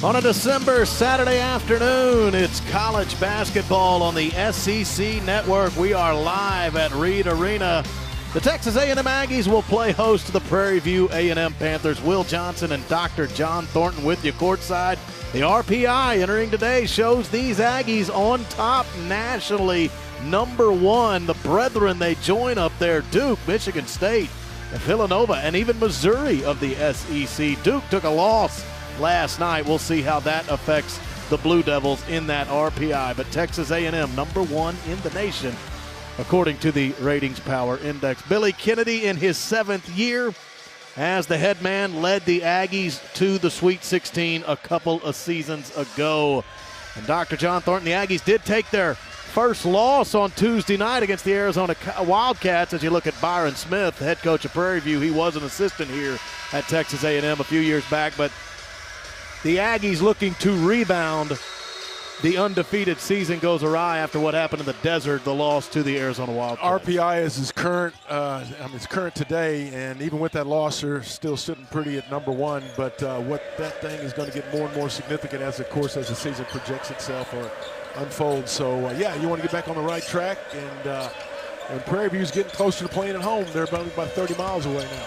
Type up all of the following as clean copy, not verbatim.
On a December Saturday afternoon, it's college basketball on the SEC Network. We are live at Reed Arena. The Texas A&M Aggies will play host to the Prairie View A&M Panthers. Will Johnson and Dr. John Thornton with you courtside. The RPI entering today shows these Aggies on top nationally. Number one, the brethren they join up there, Duke, Michigan State, and Villanova, and even Missouri of the SEC. Duke took a loss last night. We'll see how that affects the Blue Devils in that RPI. But Texas A&M, number one in the nation, according to the Ratings Power Index. Billy Kennedy in his 7th year as the head man led the Aggies to the Sweet 16 a couple of seasons ago. And Dr. John Thornton, the Aggies did take their first loss on Tuesday night against the Arizona Wildcats. As you look at Byron Smith, head coach of Prairie View, he was an assistant here at Texas A&M a few years back, but the Aggies looking to rebound. The undefeated season goes awry after what happened in the desert, the loss to the Arizona Wildcats. RPI is his current, it's current today, and even with that loss, they're still sitting pretty at number one. But what that thing is going to get more and more significant as the season projects itself or unfolds. So yeah, you want to get back on the right track, and Prairie View's getting closer to playing at home. They're about 30 miles away now.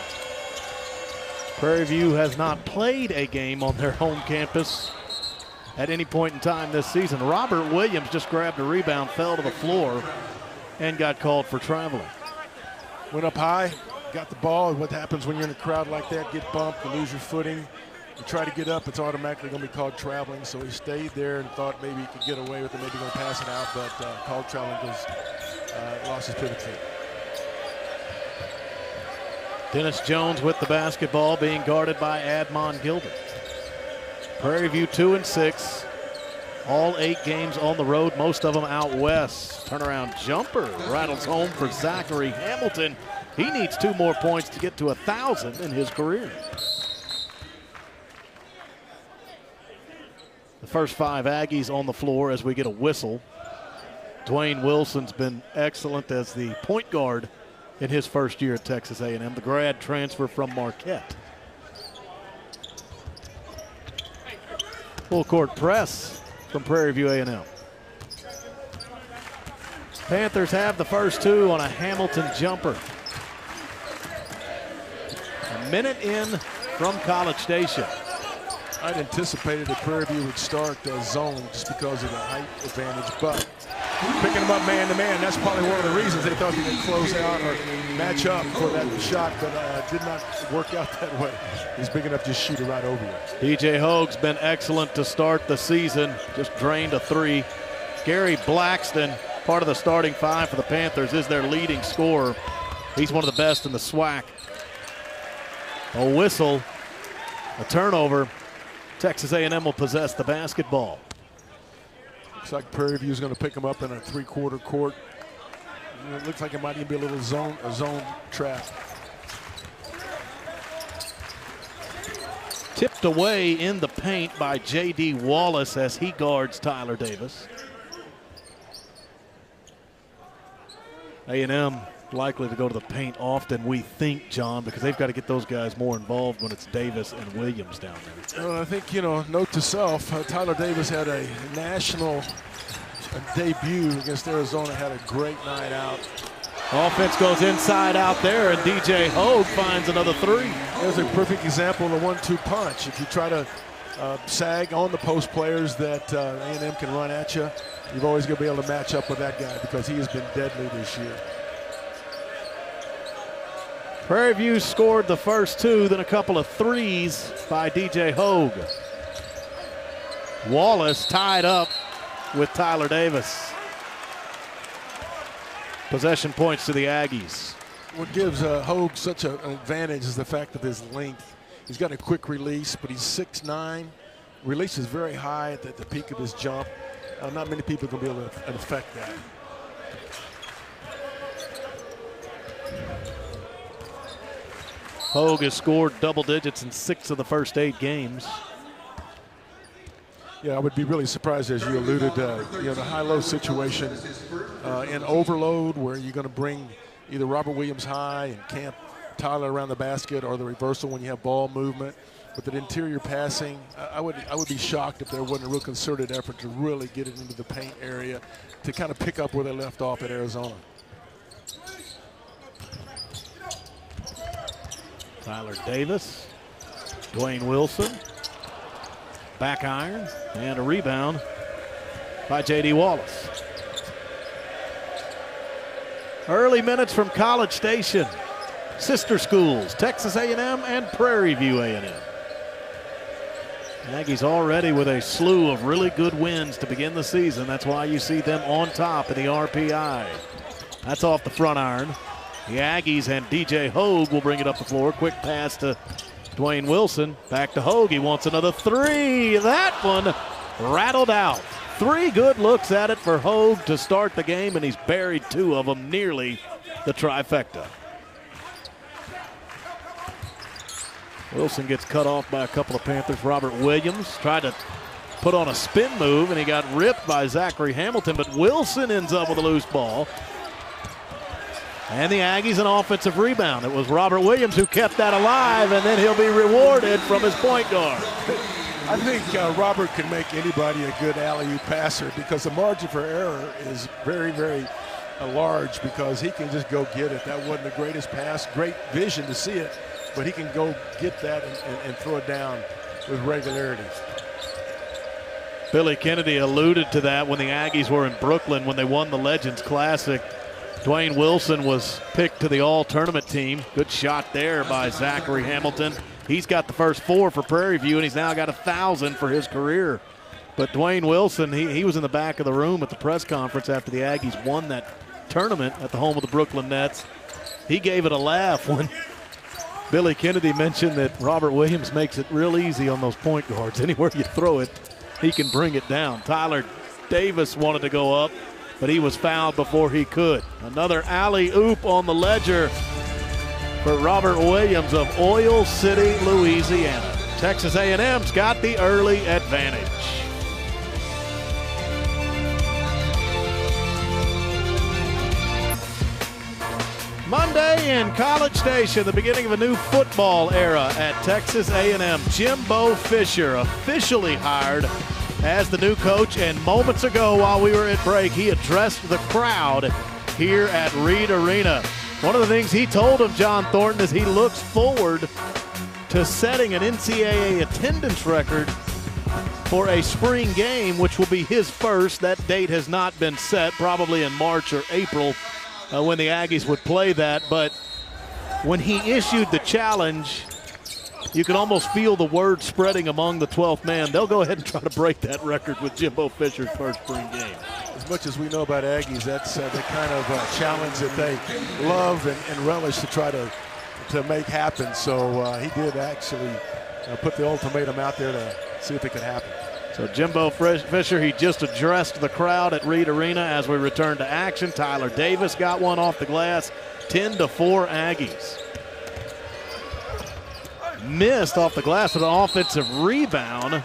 Prairie View has not played a game on their home campus at any point in time this season. Robert Williams just grabbed a rebound, fell to the floor, and got called for traveling. Went up high, got the ball. What happens when you're in a crowd like that? Get bumped, you lose your footing. You try to get up, it's automatically going to be called traveling. So he stayed there and thought maybe he could get away with it, maybe going to pass it out, but called traveling because lost his pivot tape. Dennis Jones with the basketball, being guarded by Admon Gilbert. Prairie View 2-6, all 8 games on the road, most of them out west. Turnaround jumper rattles home for Zachary Hamilton. He needs 2 more points to get to 1,000 in his career. The first 5 Aggies on the floor as we get a whistle. Dwayne Wilson's been excellent as the point guard in his first year at Texas A&M, the grad transfer from Marquette. Full court press from Prairie View A&M. Panthers have the first 2 on a Hamilton jumper. A minute in from College Station. I'd anticipated that Prairie View would start zone just because of the height advantage, but picking them up man-to-man, that's probably one of the reasons they thought they could close out or match up for that shot, but did not work out that way. He's big enough to just shoot it right over you. DJ Hogue's been excellent to start the season, just drained a 3. Gary Blackston, part of the starting 5 for the Panthers, is their leading scorer. He's one of the best in the SWAC. A whistle, a turnover. Texas A&M will possess the basketball. Looks like Prairie View is going to pick them up in a 3-quarter court. It looks like it might even be a little zone trap. Tipped away in the paint by J.D. Wallace as he guards Tyler Davis. A&M likely to go to the paint often, we think, John, because they've got to get those guys more involved when it's Davis and Williams down there. I think, note to self, Tyler Davis had a national debut against Arizona, had a great night out. Offense goes inside out there, and DJ Hogue finds another 3. There's a perfect example of a 1-2 punch. If you try to sag on the post players that A&M can run at you, you've always got to be able to match up with that guy because he has been deadly this year. Prairie View scored the first 2, then a couple of 3s by DJ Hogue. Wallace tied up with Tyler Davis. Possession points to the Aggies. What gives Hogue such an advantage is the fact of his length. He's got a quick release, but he's 6'9". Release is very high at the peak of his jump. Not many people can be able to affect that. Hogue has scored double digits in 6 of the first 8 games. Yeah, I would be really surprised, as you alluded, the high-low situation in overload where you're going to bring either Robert Williams high and camp Tyler around the basket, or the reversal when you have ball movement. But that interior passing, I would be shocked if there wasn't a real concerted effort to really get it into the paint area to kind of pick up where they left off at Arizona. Tyler Davis, Dwayne Wilson, back iron, and a rebound by J.D. Wallace. Early minutes from College Station. Sister schools, Texas A&M and Prairie View A&M. Aggies already with a slew of really good wins to begin the season. That's why you see them on top in the RPI. That's off the front iron. The Aggies and DJ Hogue will bring it up the floor. Quick pass to Dwayne Wilson. Back to Hogue. He wants another three. That one rattled out. 3 good looks at it for Hogue to start the game, and he's buried 2 of them, nearly the trifecta. Wilson gets cut off by a couple of Panthers. Robert Williams tried to put on a spin move, and he got ripped by Zachary Hamilton, but Wilson ends up with a loose ball. And the Aggies an offensive rebound. It was Robert Williams who kept that alive, and then he'll be rewarded from his point guard. I think Robert can make anybody a good alley-oop passer because the margin for error is very, very large because he can just go get it. That wasn't the greatest pass, great vision to see it, but he can go get that and throw it down with regularity. Billy Kennedy alluded to that when the Aggies were in Brooklyn when they won the Legends Classic. Dwayne Wilson was picked to the all-tournament team. Good shot there by Zachary Hamilton. He's got the first 4 for Prairie View, and he's now got 1,000 for his career. But Dwayne Wilson, he was in the back of the room at the press conference after the Aggies won that tournament at the home of the Brooklyn Nets. He gave it a laugh when Billy Kennedy mentioned that Robert Williams makes it real easy on those point guards. Anywhere you throw it, he can bring it down. Tyler Davis wanted to go up, but he was fouled before he could. Another alley-oop on the ledger for Robert Williams of Oil City, Louisiana. Texas A&M's got the early advantage. Monday in College Station, the beginning of a new football era at Texas A&M. Jimbo Fisher officially hired as the new coach, and moments ago while we were at break, he addressed the crowd here at Reed Arena. One of the things he told him, John Thornton, is he looks forward to setting an NCAA attendance record for a spring game, which will be his first. That date has not been set, probably in March or April when the Aggies would play that. But when he issued the challenge, you can almost feel the word spreading among the 12th man. They'll go ahead and try to break that record with Jimbo Fisher's first spring game. As much as we know about Aggies, that's the kind of challenge that they love and relish to try to make happen. So he did actually put the ultimatum out there to see if it could happen. So Jimbo Fisher, he just addressed the crowd at Reed Arena as we return to action. Tyler Davis got one off the glass, 10-4 Aggies. Missed off the glass with an offensive rebound.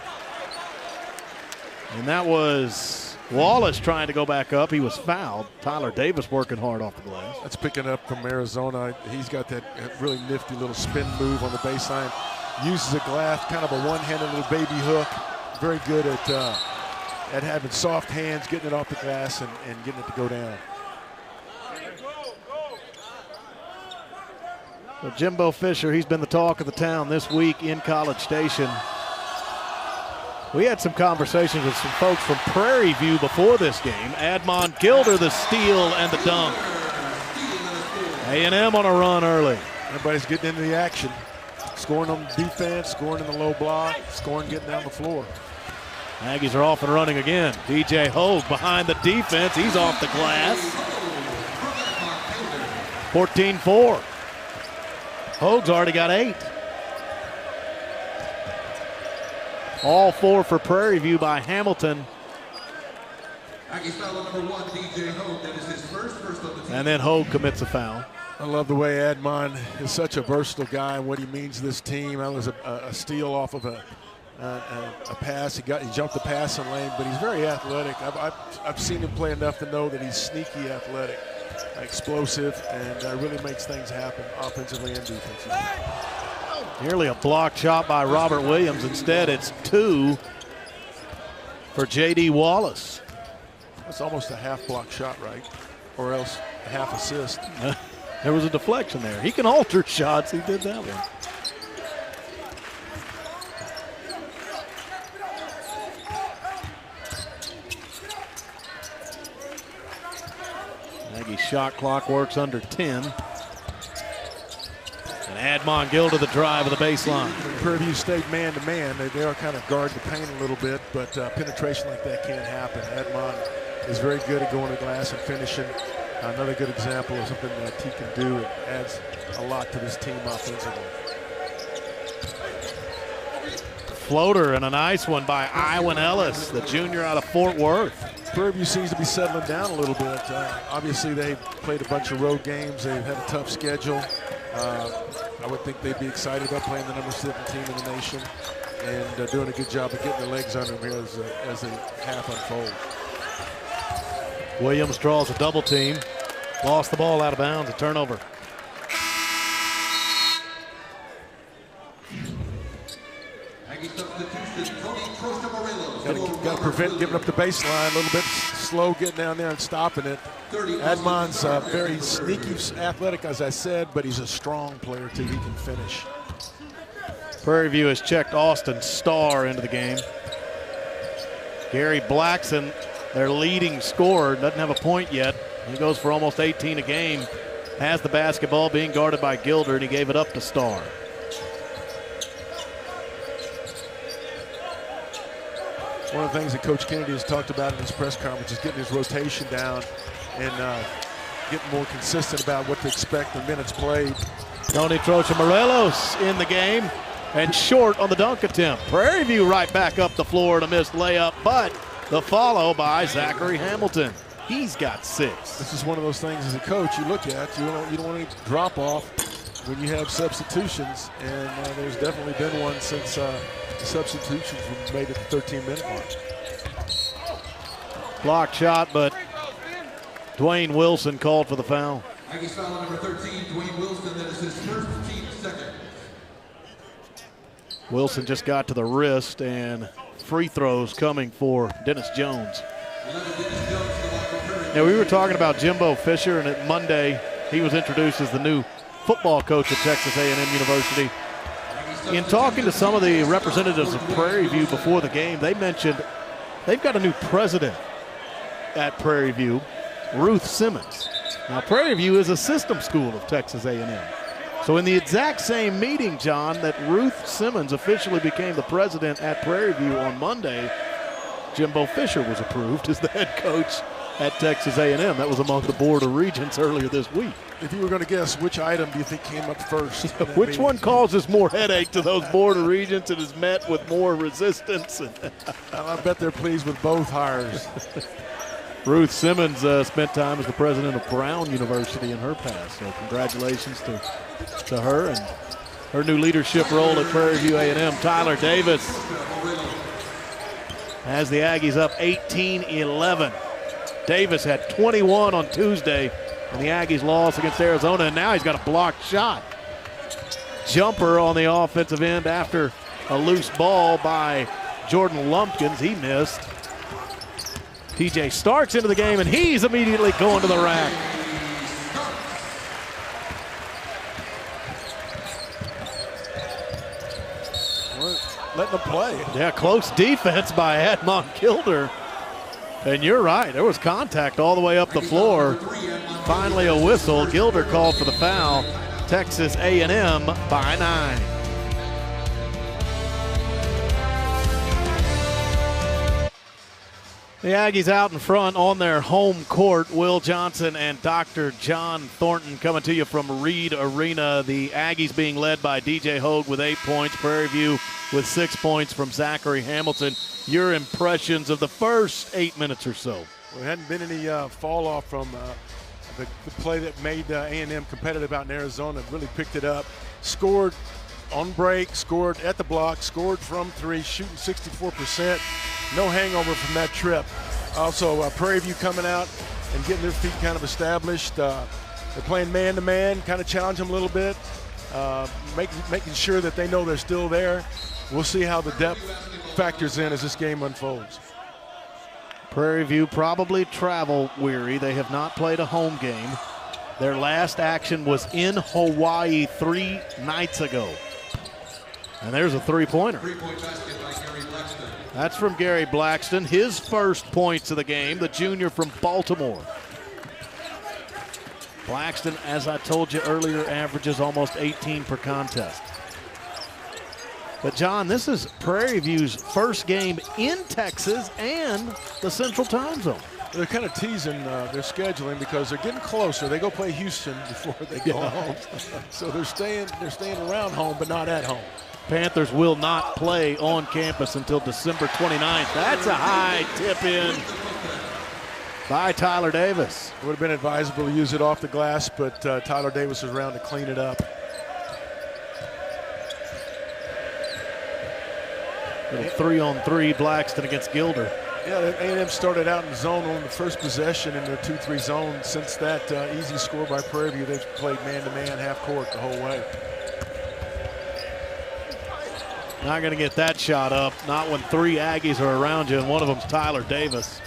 And that was Wallace trying to go back up. He was fouled. Tyler Davis working hard off the glass. That's picking up from Arizona. He's got that really nifty little spin move on the baseline. Uses a glass, kind of a one-handed little baby hook. Very good at having soft hands, getting it off the glass and getting it to go down. So Jimbo Fisher, he's been the talk of the town this week in College Station. We had some conversations with some folks from Prairie View before this game. Admon Gilder, the steal and the dunk. A&M on a run early. Everybody's getting into the action. Scoring on defense, scoring in the low block, scoring getting down the floor. Aggies are off and running again. DJ Hogue behind the defense. He's off the glass. 14-4. Hogue's already got 8. All 4 for Prairie View by Hamilton. Aggies foul number 1, DJ Hogue. That is his first of the team. And then Hogue commits a foul. I love the way Admon is such a versatile guy and what he means to this team. That was a steal off of a pass. He jumped the passing lane, but he's very athletic. I've seen him play enough to know that he's sneaky athletic, explosive, and really makes things happen offensively and defensively. Nearly a blocked shot by Robert Williams. Instead, it's 2 for J.D. Wallace. That's almost a half block shot, right? Or else a half assist. There was a deflection there. He can alter shots. He did that one. Aggie shot clock works under 10. And Admon Gill to the drive of the baseline. Prairie View stayed man-to-man. They are kind of guard the paint a little bit, but penetration like that can't happen. Admon is very good at going to glass and finishing. Another good example of something that he can do. It adds a lot to this team offensively. Floater and a nice one by Iwan Ellis, the junior out of Fort Worth. Prairie View seems to be settling down a little bit. Obviously, they've played a bunch of road games. They've had a tough schedule. I would think they'd be excited about playing the number 7 team in the nation and doing a good job of getting their legs under them here as the half unfolds. Williams draws a double team. Lost the ball out of bounds, a turnover. Got to prevent giving up the baseline, a little bit slow getting down there and stopping it. Admon's very sneaky, athletic, as I said, but he's a strong player too. He can finish. Prairie View has checked Austin Starr into the game. Gary Blackson, their leading scorer, doesn't have a point yet. He goes for almost 18 a game. Has the basketball, being guarded by Gilder, and he gave it up to Starr. One of the things that Coach Kennedy has talked about in his press conference is getting his rotation down and getting more consistent about what to expect in minutes played. Tony Trocha Morelos in the game and short on the dunk attempt. Prairie View right back up the floor to missed layup, but the follow by Zachary Hamilton. He's got 6. This is one of those things as a coach you look at. You don't want to drop off when you have substitutions, and there's definitely been one since the substitutions were made at the 13-minute mark. Blocked shot, but Dwayne Wilson called for the foul. Aggies foul number 13, Dwayne Wilson. That is his first, team second. Wilson just got to the wrist, and free throws coming for Dennis Jones. Now, we were talking about Jimbo Fisher, and at Monday he was introduced as the new football coach at Texas A&M University. In talking to some of the representatives of Prairie View before the game, they mentioned they've got a new president at Prairie View, Ruth Simmons. Now, Prairie View is a system school of Texas A&M. So in the exact same meeting, John, that Ruth Simmons officially became the president at Prairie View on Monday, Jimbo Fisher was approved as the head coach at Texas A&M. That was among the Board of Regents earlier this week. If you were going to guess, which item do you think came up first? Which one causes more headache to those Board of Regents and is met with more resistance? I bet they're pleased with both hires. Ruth Simmons spent time as the president of Brown University in her past, so congratulations to her and her new leadership role at Prairie View A&M. Tyler Davis has the Aggies up 18-11. Davis had 21 on Tuesday, and the Aggies lost against Arizona, and now he's got a blocked shot. Jumper on the offensive end after a loose ball by Jordan Lumpkins. He missed. TJ Starks into the game, and he's immediately going to the rack. We're letting them play. Yeah, close defense by Admon Gilder. And you're right, there was contact all the way up the floor. Finally a whistle. Gilder called for the foul. Texas A&M by 9. The Aggies out in front on their home court. Will Johnson and Dr. John Thornton coming to you from Reed Arena. The Aggies being led by DJ Hogue with 8 points. Prairie View with 6 points from Zachary Hamilton. Your impressions of the first 8 minutes or so? Well, there hadn't been any fall off from the play that made A&M competitive out in Arizona. Really picked it up. Scored on break, scored at the block, scored from 3, shooting 64%. No hangover from that trip. Also, Prairie View coming out and getting their feet kind of established. They're playing man-to-man, kind of challenge them a little bit. making sure that they know they're still there. We'll see how the depth factors in as this game unfolds. Prairie View probably travel weary. They have not played a home game. Their last action was in Hawaii 3 nights ago. And there's a three-pointer. That's from Gary Blackston, his first points of the game, the junior from Baltimore. Blackston, as I told you earlier, averages almost 18 per contest. But, John, this is Prairie View's first game in Texas and the Central Time Zone. They're kind of teasing their scheduling because they're getting closer. They go play Houston before they go home. So they're staying around home, but not at home. Panthers will not play on campus until December 29th. That's a high tip in by Tyler Davis. It would have been advisable to use it off the glass, but Tyler Davis was around to clean it up. Little 3-on-3 Blackston against Gilder. Yeah, A&M started out in the zone on the first possession in their 2-3 zone. Since that easy score by Prairie View, they've played man-to-man half court the whole way. Not going to get that shot up, not when 3 Aggies are around you, and one of them's Tyler Davis.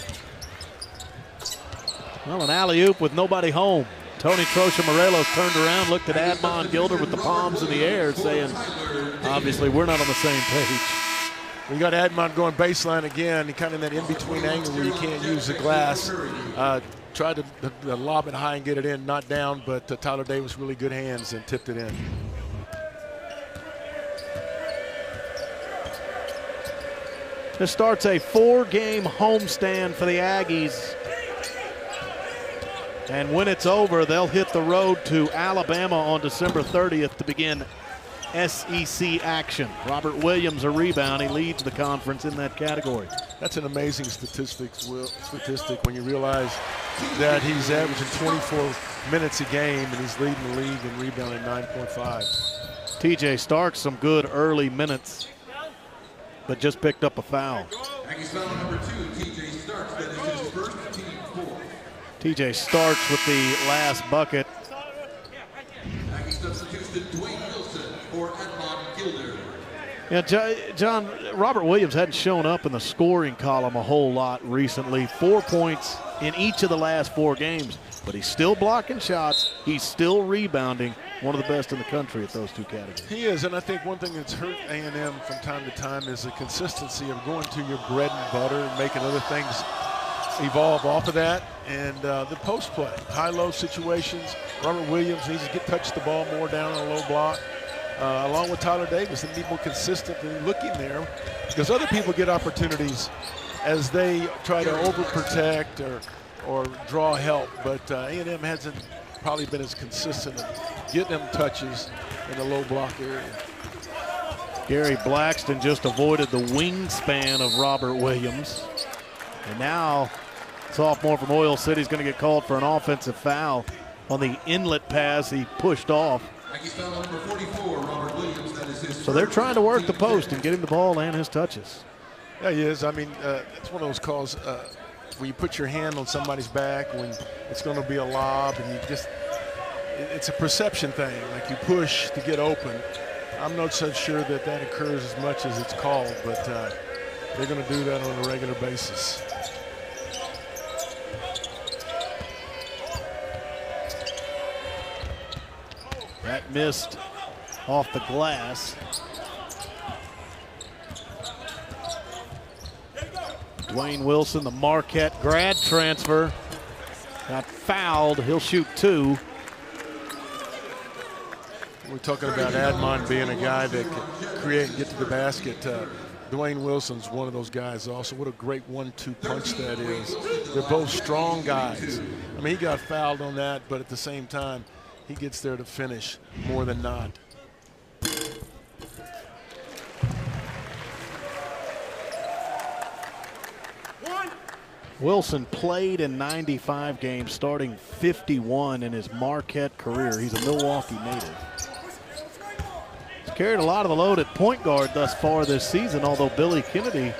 Well, an alley-oop with nobody home. Tony Trocha-Morelos turned around, looked at Admon Gilder with the palms in the air, saying, obviously, we're not on the same page. We got Admon going baseline again, kind of in that in-between angle where you can't use the glass. Tried to lob it high and get it in, not down, but Tyler Davis really good hands and tipped it in. This starts a 4-game homestand for the Aggies. And when it's over, they'll hit the road to Alabama on December 30th to begin SEC action. Robert Williams, a rebound. He leads the conference in that category. That's an amazing statistic when you realize that he's averaging 24 minutes a game and he's leading the league in rebounding 9.5. TJ Starks, some good early minutes, but just picked up a foul. Aggies foul number 2, TJ Starks. That is his first team foul. TJ Starks with the last bucket. Aggie substitution, Dwayne Wilson for Admon Gilder. Yeah, John, Robert Williams hadn't shown up in the scoring column a whole lot recently. 4 points in each of the last 4 games, but he's still blocking shots. He's still rebounding. One of the best in the country at those 2 categories. He is, and I think one thing that's hurt A&M from time to time is the consistency of going to your bread and butter and making other things evolve off of that. And the post play, high-low situations. Robert Williams needs to touch the ball more down on a low block. Along with Tyler Davis, they need more consistently looking there because other people get opportunities as they try to overprotect or draw help. But A&M hasn't probably been as consistent in getting them touches in the low block area. Gary Blackston just avoided the wingspan of Robert Williams. And now, sophomore from Oil City is going to get called for an offensive foul on the inlet pass he pushed off. Aggies foul number 44, Robert Williams. That is his So they're trying to work the post and get him the ball and his touches. Yeah, he is. I mean, it's one of those calls where you put your hand on somebody's back when it's going to be a lob, and you just, it's a perception thing. Like you push to get open. I'm not so sure that that occurs as much as it's called, but they're going to do that on a regular basis. That missed off the glass. Dwayne Wilson, the Marquette grad transfer, got fouled. He'll shoot 2. We're talking about Admon being a guy that can create and get to the basket. Dwayne Wilson's one of those guys also. What a great 1-2 punch that is. They're both strong guys. I mean, he got fouled on that, but at the same time, he gets there to finish more than not. Wilson played in 95 games, starting 51 in his Marquette career. He's a Milwaukee native. He's carried a lot of the load at point guard thus far this season, although Billy Kennedy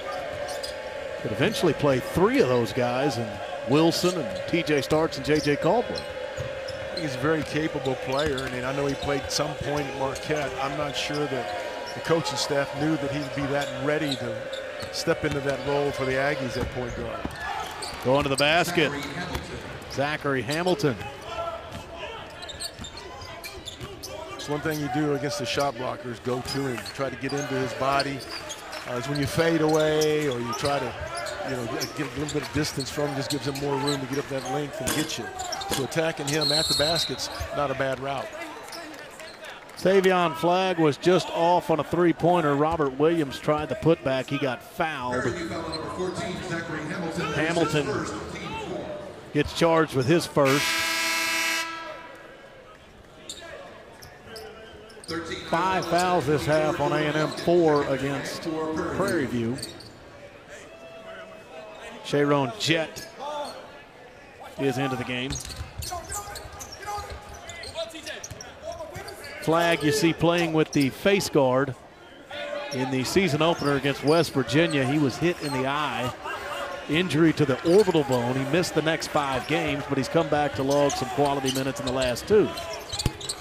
could eventually play 3 of those guys, and Wilson and TJ Starks and JJ Caldwell. He's a very capable player, and I know he played some point at Marquette. I'm not sure that the coaching staff knew that he'd be that ready to step into that role for the Aggies at point guard. Going to the basket, Zachary Hamilton. It's one thing you do against the shot blockers, go to him, try to get into his body. It's when you fade away or you try to, get a little bit of distance from him, just gives him more room to get up that length and get you. So attacking him at the basket's not a bad route. Savion Flagg was just off on a three-pointer. Robert Williams tried the putback. He got fouled. Hamilton gets charged with his first. 5 fouls this half on A&M, 4 against Prairie View. Sharon Jett is into the game. Flagg, you see, playing with the face guard in the season opener against West Virginia. He was hit in the eye. Injury to the orbital bone. He missed the next 5 games, but he's come back to log some quality minutes in the last 2.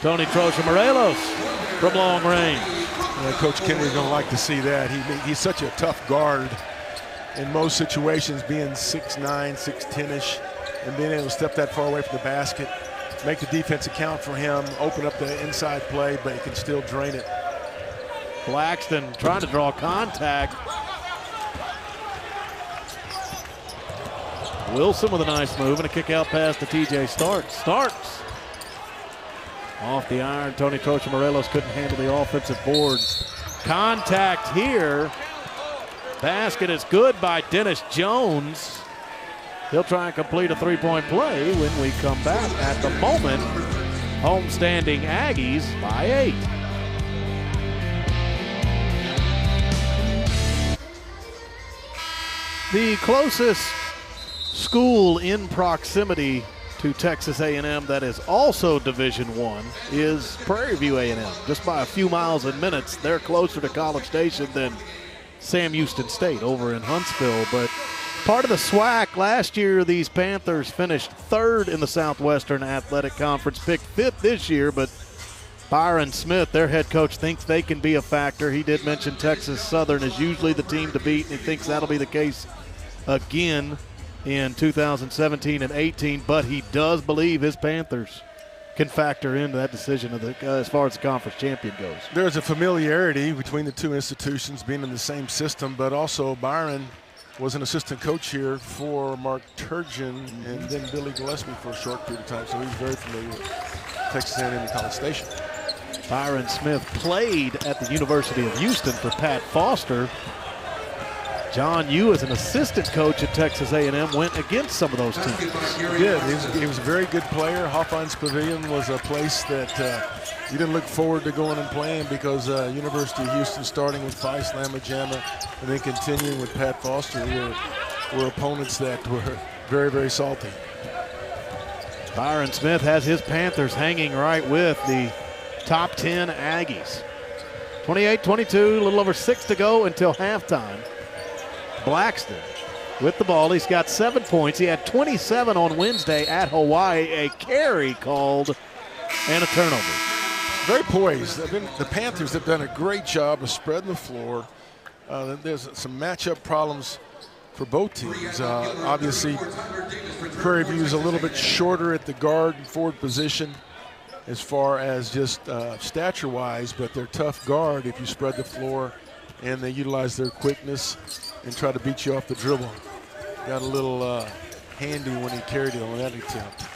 Tony Trocha-Morelos from long range. Yeah, Coach Kennedy's going to like to see that. He's such a tough guard in most situations, being 6'9", 6'10"-ish, and being able to step that far away from the basket, make the defense account for him, open up the inside play, but he can still drain it. Blackston trying to draw contact. Wilson with a nice move and a kick out pass to TJ Starks. Off the iron, Tony Trocha-Morelos couldn't handle the offensive board. Contact here. Basket is good by Dennis Jones. He'll try and complete a three-point play when we come back. At the moment, homestanding Aggies by 8. The closest school in proximity to Texas A&M that is also Division I is Prairie View A&M. Just by a few miles and minutes, they're closer to College Station than Sam Houston State over in Huntsville. But part of the SWAC last year, these Panthers finished 3rd in the Southwestern Athletic Conference, picked 5th this year, but Byron Smith, their head coach, thinks they can be a factor. He did mention Texas Southern is usually the team to beat, and he thinks that'll be the case again in 2017 and 18, but he does believe his Panthers can factor into that decision of as far as the conference champion goes. There's a familiarity between the two institutions being in the same system, but also Byron was an assistant coach here for Mark Turgeon and then Billy Gillespie for a short period of time, so he's very familiar with Texas A&M and College Station. Byron Smith played at the University of Houston for Pat Foster. John Yu, as an assistant coach at Texas A&M, went against some of those teams. He did. He was a very good player. Hawthorne's Pavilion was a place that you didn't look forward to going and playing because University of Houston, starting with Phi Slamma Jamma and then continuing with Pat Foster, were opponents that were very, very salty. Byron Smith has his Panthers hanging right with the top 10 Aggies. 28-22, a little over 6 to go until halftime. Blackston with the ball. He's got 7 points. He had 27 on Wednesday at Hawaii. A carry called and a turnover. Very poised. The Panthers have done a great job of spreading the floor. There's some matchup problems for both teams. Obviously, Prairie View is a little bit shorter at the guard and forward position as far as just stature-wise, but they're tough guard if you spread the floor and they utilize their quickness and try to beat you off the dribble. Got a little handy when he carried it on that attempt.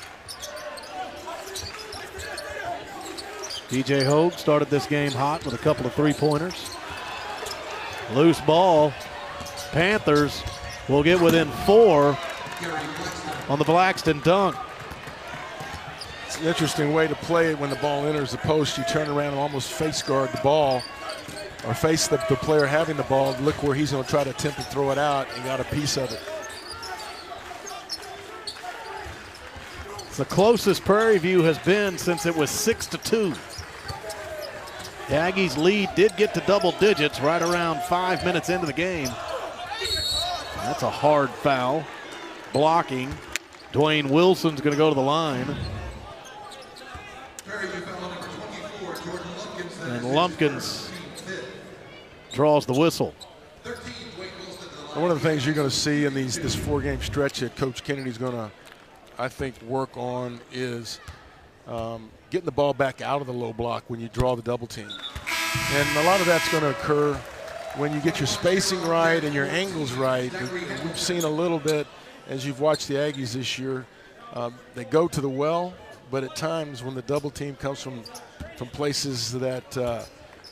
DJ Hogue started this game hot with a couple of three-pointers. Loose ball. Panthers will get within 4 on the Blackston dunk. It's an interesting way to play it when the ball enters the post. You turn around and almost face guard the ball, or face the player having the ball, look where he's going to try to attempt to throw it out and got a piece of it. It's the closest Prairie View has been since it was 6-2. The Aggies' lead did get to double digits right around 5 minutes into the game. That's a hard foul. Blocking. Dwayne Wilson's going to go to the line. And Lumpkins draws the whistle. And one of the things you're going to see in this four-game stretch that Coach Kennedy's going to, I think, work on is getting the ball back out of the low block when you draw the double team. And a lot of that's going to occur when you get your spacing right and your angles right. We've seen a little bit as you've watched the Aggies this year. They go to the well, but at times when the double team comes from places that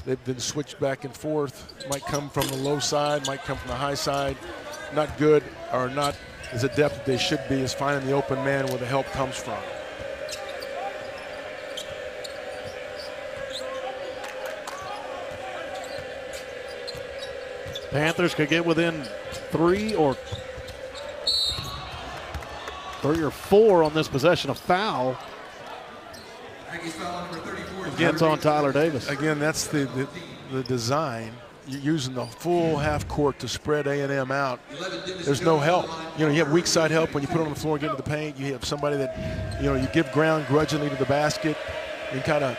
they've been switched back and forth, might come from the low side, might come from the high side, not good or not as adept as they should be is finding the open man where the help comes from. Panthers could get within three or four on this possession. Of foul. Again, it's on Tyler Davis. Again, that's the design. You're using the full half court to spread A&M out. There's no help. You have weak side help when you put it on the floor and get into the paint. You have somebody that, you give ground grudgingly to the basket and kind of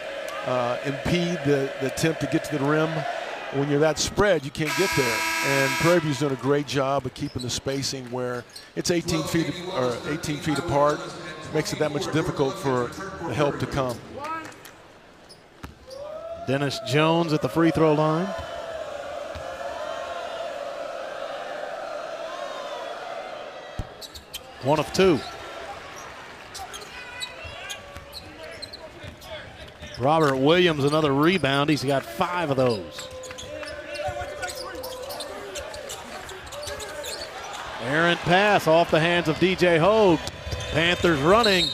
impede the attempt to get to the rim. When you're that spread, you can't get there. And Prairie View's doing a great job of keeping the spacing where it's 18 feet apart. It makes it that much difficult for the help to come. Dennis Jones at the free throw line. One of two. Robert Williams, another rebound. He's got 5 of those. Errant pass off the hands of DJ Hogue. Panthers running.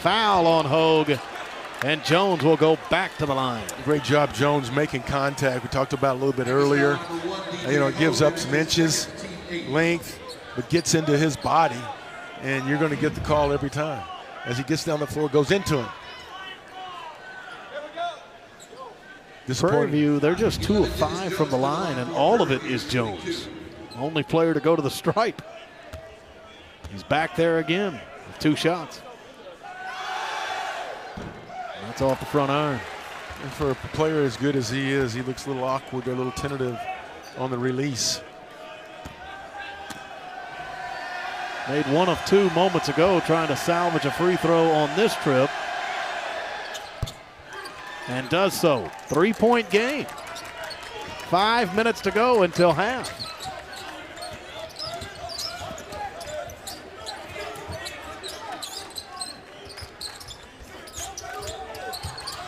Foul on Hogue. And Jones will go back to the line. Great job, Jones, making contact. We talked about it a little bit earlier. It gives up some inches, length, but gets into his body. And you're going to get the call every time. As he gets down the floor, goes into him. Prairie View, they're just 2 of 5 from the line, and all of it is Jones. Only player to go to the stripe. He's back there again with 2 shots. That's off the front iron. And for a player as good as he is, he looks a little awkward, a little tentative on the release. Made 1 of 2 moments ago trying to salvage a free throw on this trip. And does so. 3-point game. 5 minutes to go until half.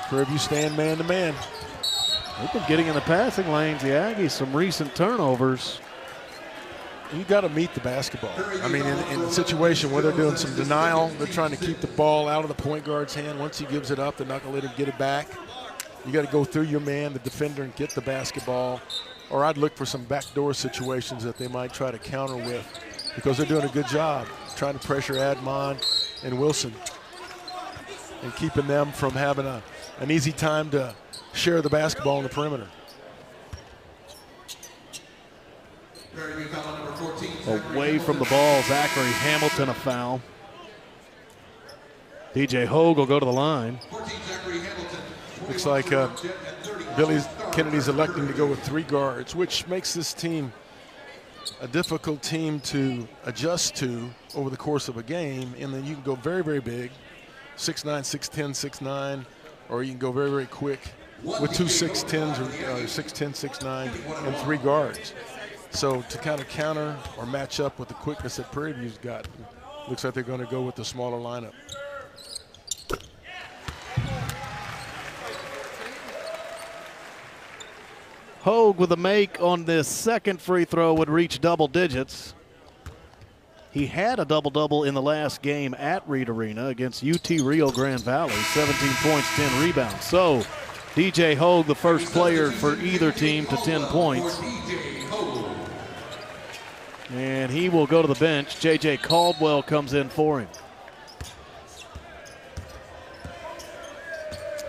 Prairie View stand man to man. They've been getting in the passing lanes, the Aggies, some recent turnovers. You got to meet the basketball. I mean, in a situation where they're doing some denial, they're trying to keep the ball out of the point guard's hand. Once he gives it up, they're not going to let him get it back. You got to go through your man, the defender, and get the basketball. Or I'd look for some backdoor situations that they might try to counter with, because they're doing a good job trying to pressure Admon and Wilson and keeping them from having an easy time to share the basketball on the perimeter. Away from the ball, Zachary Hamilton a foul. DJ Hogue will go to the line. Looks like Billy Kennedy's electing to go with 3 guards, which makes this team a difficult team to adjust to over the course of a game. And then you can go very, very big, 6'9", 6'10", 6'9", or you can go very, very quick with 2 6'10s or 6'10", 6'9", and 3 guards. So to kind of counter or match up with the quickness that Prairie View's got, looks like they're going to go with the smaller lineup. Hogue with a make on this second free throw would reach double digits. He had a double-double in the last game at Reed Arena against UT Rio Grande Valley, 17 points, 10 rebounds. So DJ Hogue, the first player for either team to 10 points. And he will go to the bench. J.J. Caldwell comes in for him.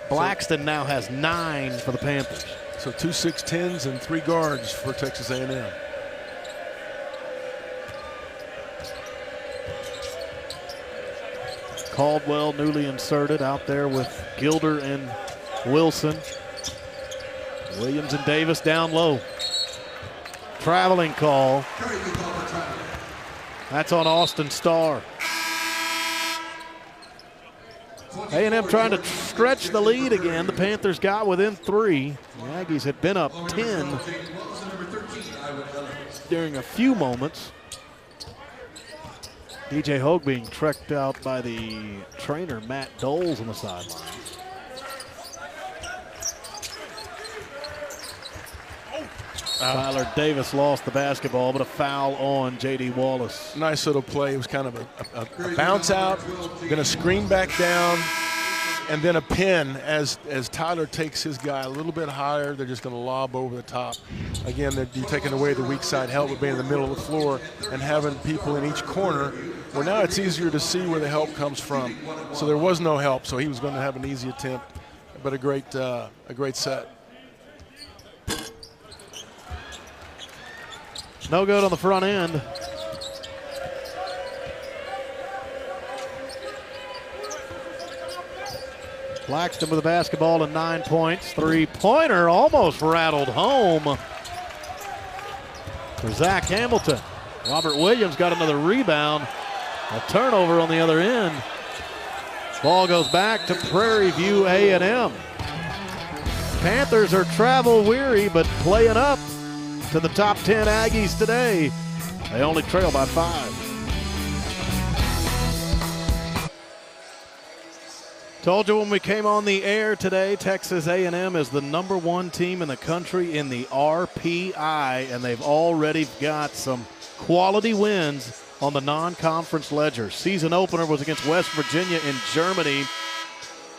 Blackston now has 9 for the Panthers. So 2 6'10s and 3 guards for Texas A&M. Caldwell newly inserted out there with Gilder and Wilson. Williams and Davis down low. Traveling call. That's on Austin Starr. A&M trying to stretch the lead again. The Panthers got within 3. The Aggies had been up 10 during a few moments. DJ Hogue being trekked out by the trainer, Matt Doles, on the sideline. Tyler Davis lost the basketball, but a foul on J.D. Wallace. Nice little play. It was kind of a bounce out, then a screen back down, and then a pin as Tyler takes his guy a little bit higher. They're just going to lob over the top. Again, you're taking away the weak side help with being in the middle of the floor and having people in each corner, where now it's easier to see where the help comes from. So there was no help, so he was going to have an easy attempt, but a great set. No good on the front end. Blackston with the basketball and 9 points. 3-pointer almost rattled home for Zach Hamilton. Robert Williams got another rebound. A turnover on the other end. Ball goes back to Prairie View A&M. Panthers are travel weary, but playing up to the top 10 Aggies today. They only trail by 5. Told you when we came on the air today, Texas A&M is the #1 team in the country in the RPI, and they've already got some quality wins on the non-conference ledger. Season opener was against West Virginia in Germany.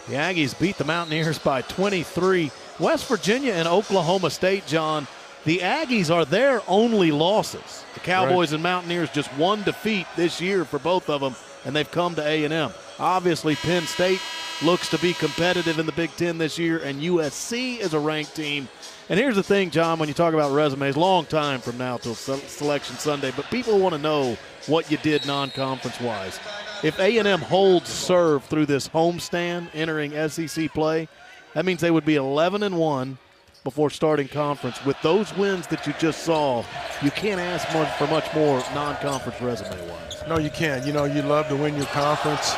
The Aggies beat the Mountaineers by 23. West Virginia and Oklahoma State, John, the Aggies are their only losses. The Cowboys and Mountaineers just one defeat this year for both of them, and they've come to A&M. Obviously, Penn State looks to be competitive in the Big Ten this year, and USC is a ranked team. And here's the thing, John, when you talk about resumes, long time from now till Selection Sunday, but people want to know what you did non-conference-wise. If A&M holds serve through this homestand entering SEC play, that means they would be 11-1 before starting conference. With those wins that you just saw, you can't ask for much more non-conference resume-wise. No, you can't. You know, you'd love to win your conference.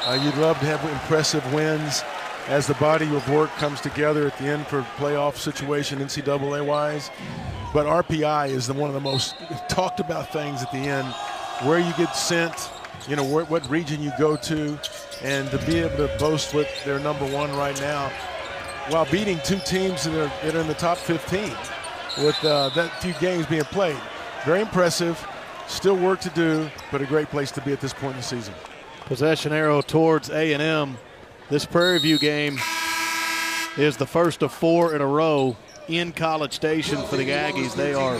You'd love to have impressive wins as the body of work comes together at the end for playoff situation NCAA-wise. But RPI is one of the most talked about things at the end, where you get sent, you know, what region you go to, and to be able to boast what they're #1 right now while beating 2 teams that are in the top 15 with that few games being played. Very impressive. Still work to do, but a great place to be at this point in the season. Possession arrow towards A&M. This Prairie View game is the first of 4 in a row in College Station for the Aggies. They are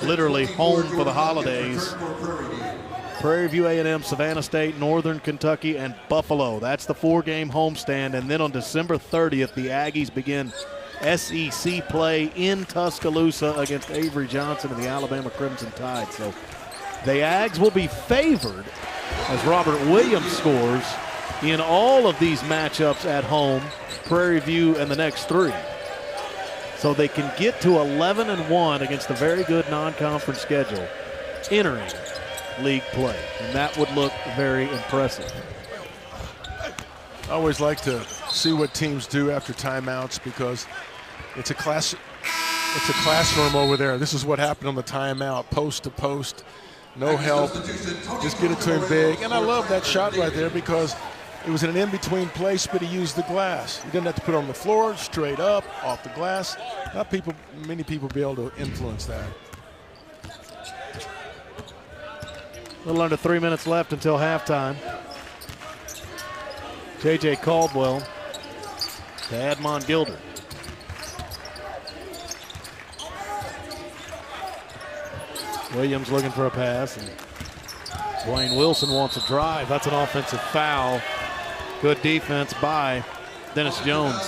literally home for the holidays. Prairie View, A&M, Savannah State, Northern Kentucky, and Buffalo. That's the 4-game homestand. And then on December 30th, the Aggies begin SEC play in Tuscaloosa against Avery Johnson and the Alabama Crimson Tide. So the Ags will be favored as Robert Williams scores in all of these matchups at home, Prairie View and the next 3. So they can get to 11-1 against a very good non-conference schedule entering league play, and that would look very impressive. I always like to see what teams do after timeouts, because it's a classroom over there. This is what happened on the timeout, post to post, no help, just get it to him big. And I love that shot right there, because it was an in-between place, but he used the glass. He didn't have to put it on the floor, straight up, off the glass. Many people be able to influence that. A little under 3 minutes left until halftime. J.J. Caldwell to Admon Gilder. Williams looking for a pass, and Dwayne Wilson wants a drive. That's an offensive foul. Good defense by Dennis Jones.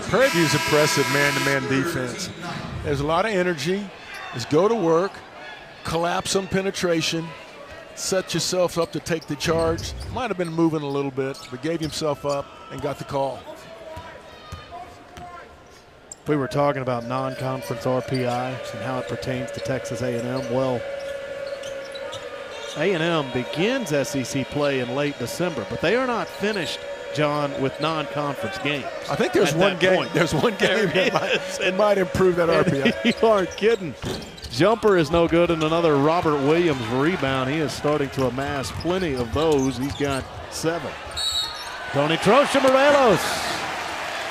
Prairie View's impressive man-to-man defense. There's a lot of energy. Just go to work, collapse on penetration, set yourself up to take the charge. Might have been moving a little bit, but gave himself up and got the call. We were talking about non-conference RPI and how it pertains to Texas A&M. Well, A&M begins SEC play in late December, but they are not finished, John, with non-conference games. I think there's one game. Point. There's one game that might improve that RPI. You aren't kidding. Jumper is no good, and another Robert Williams rebound. He is starting to amass plenty of those. He's got 7. Tony Trocha-Morelos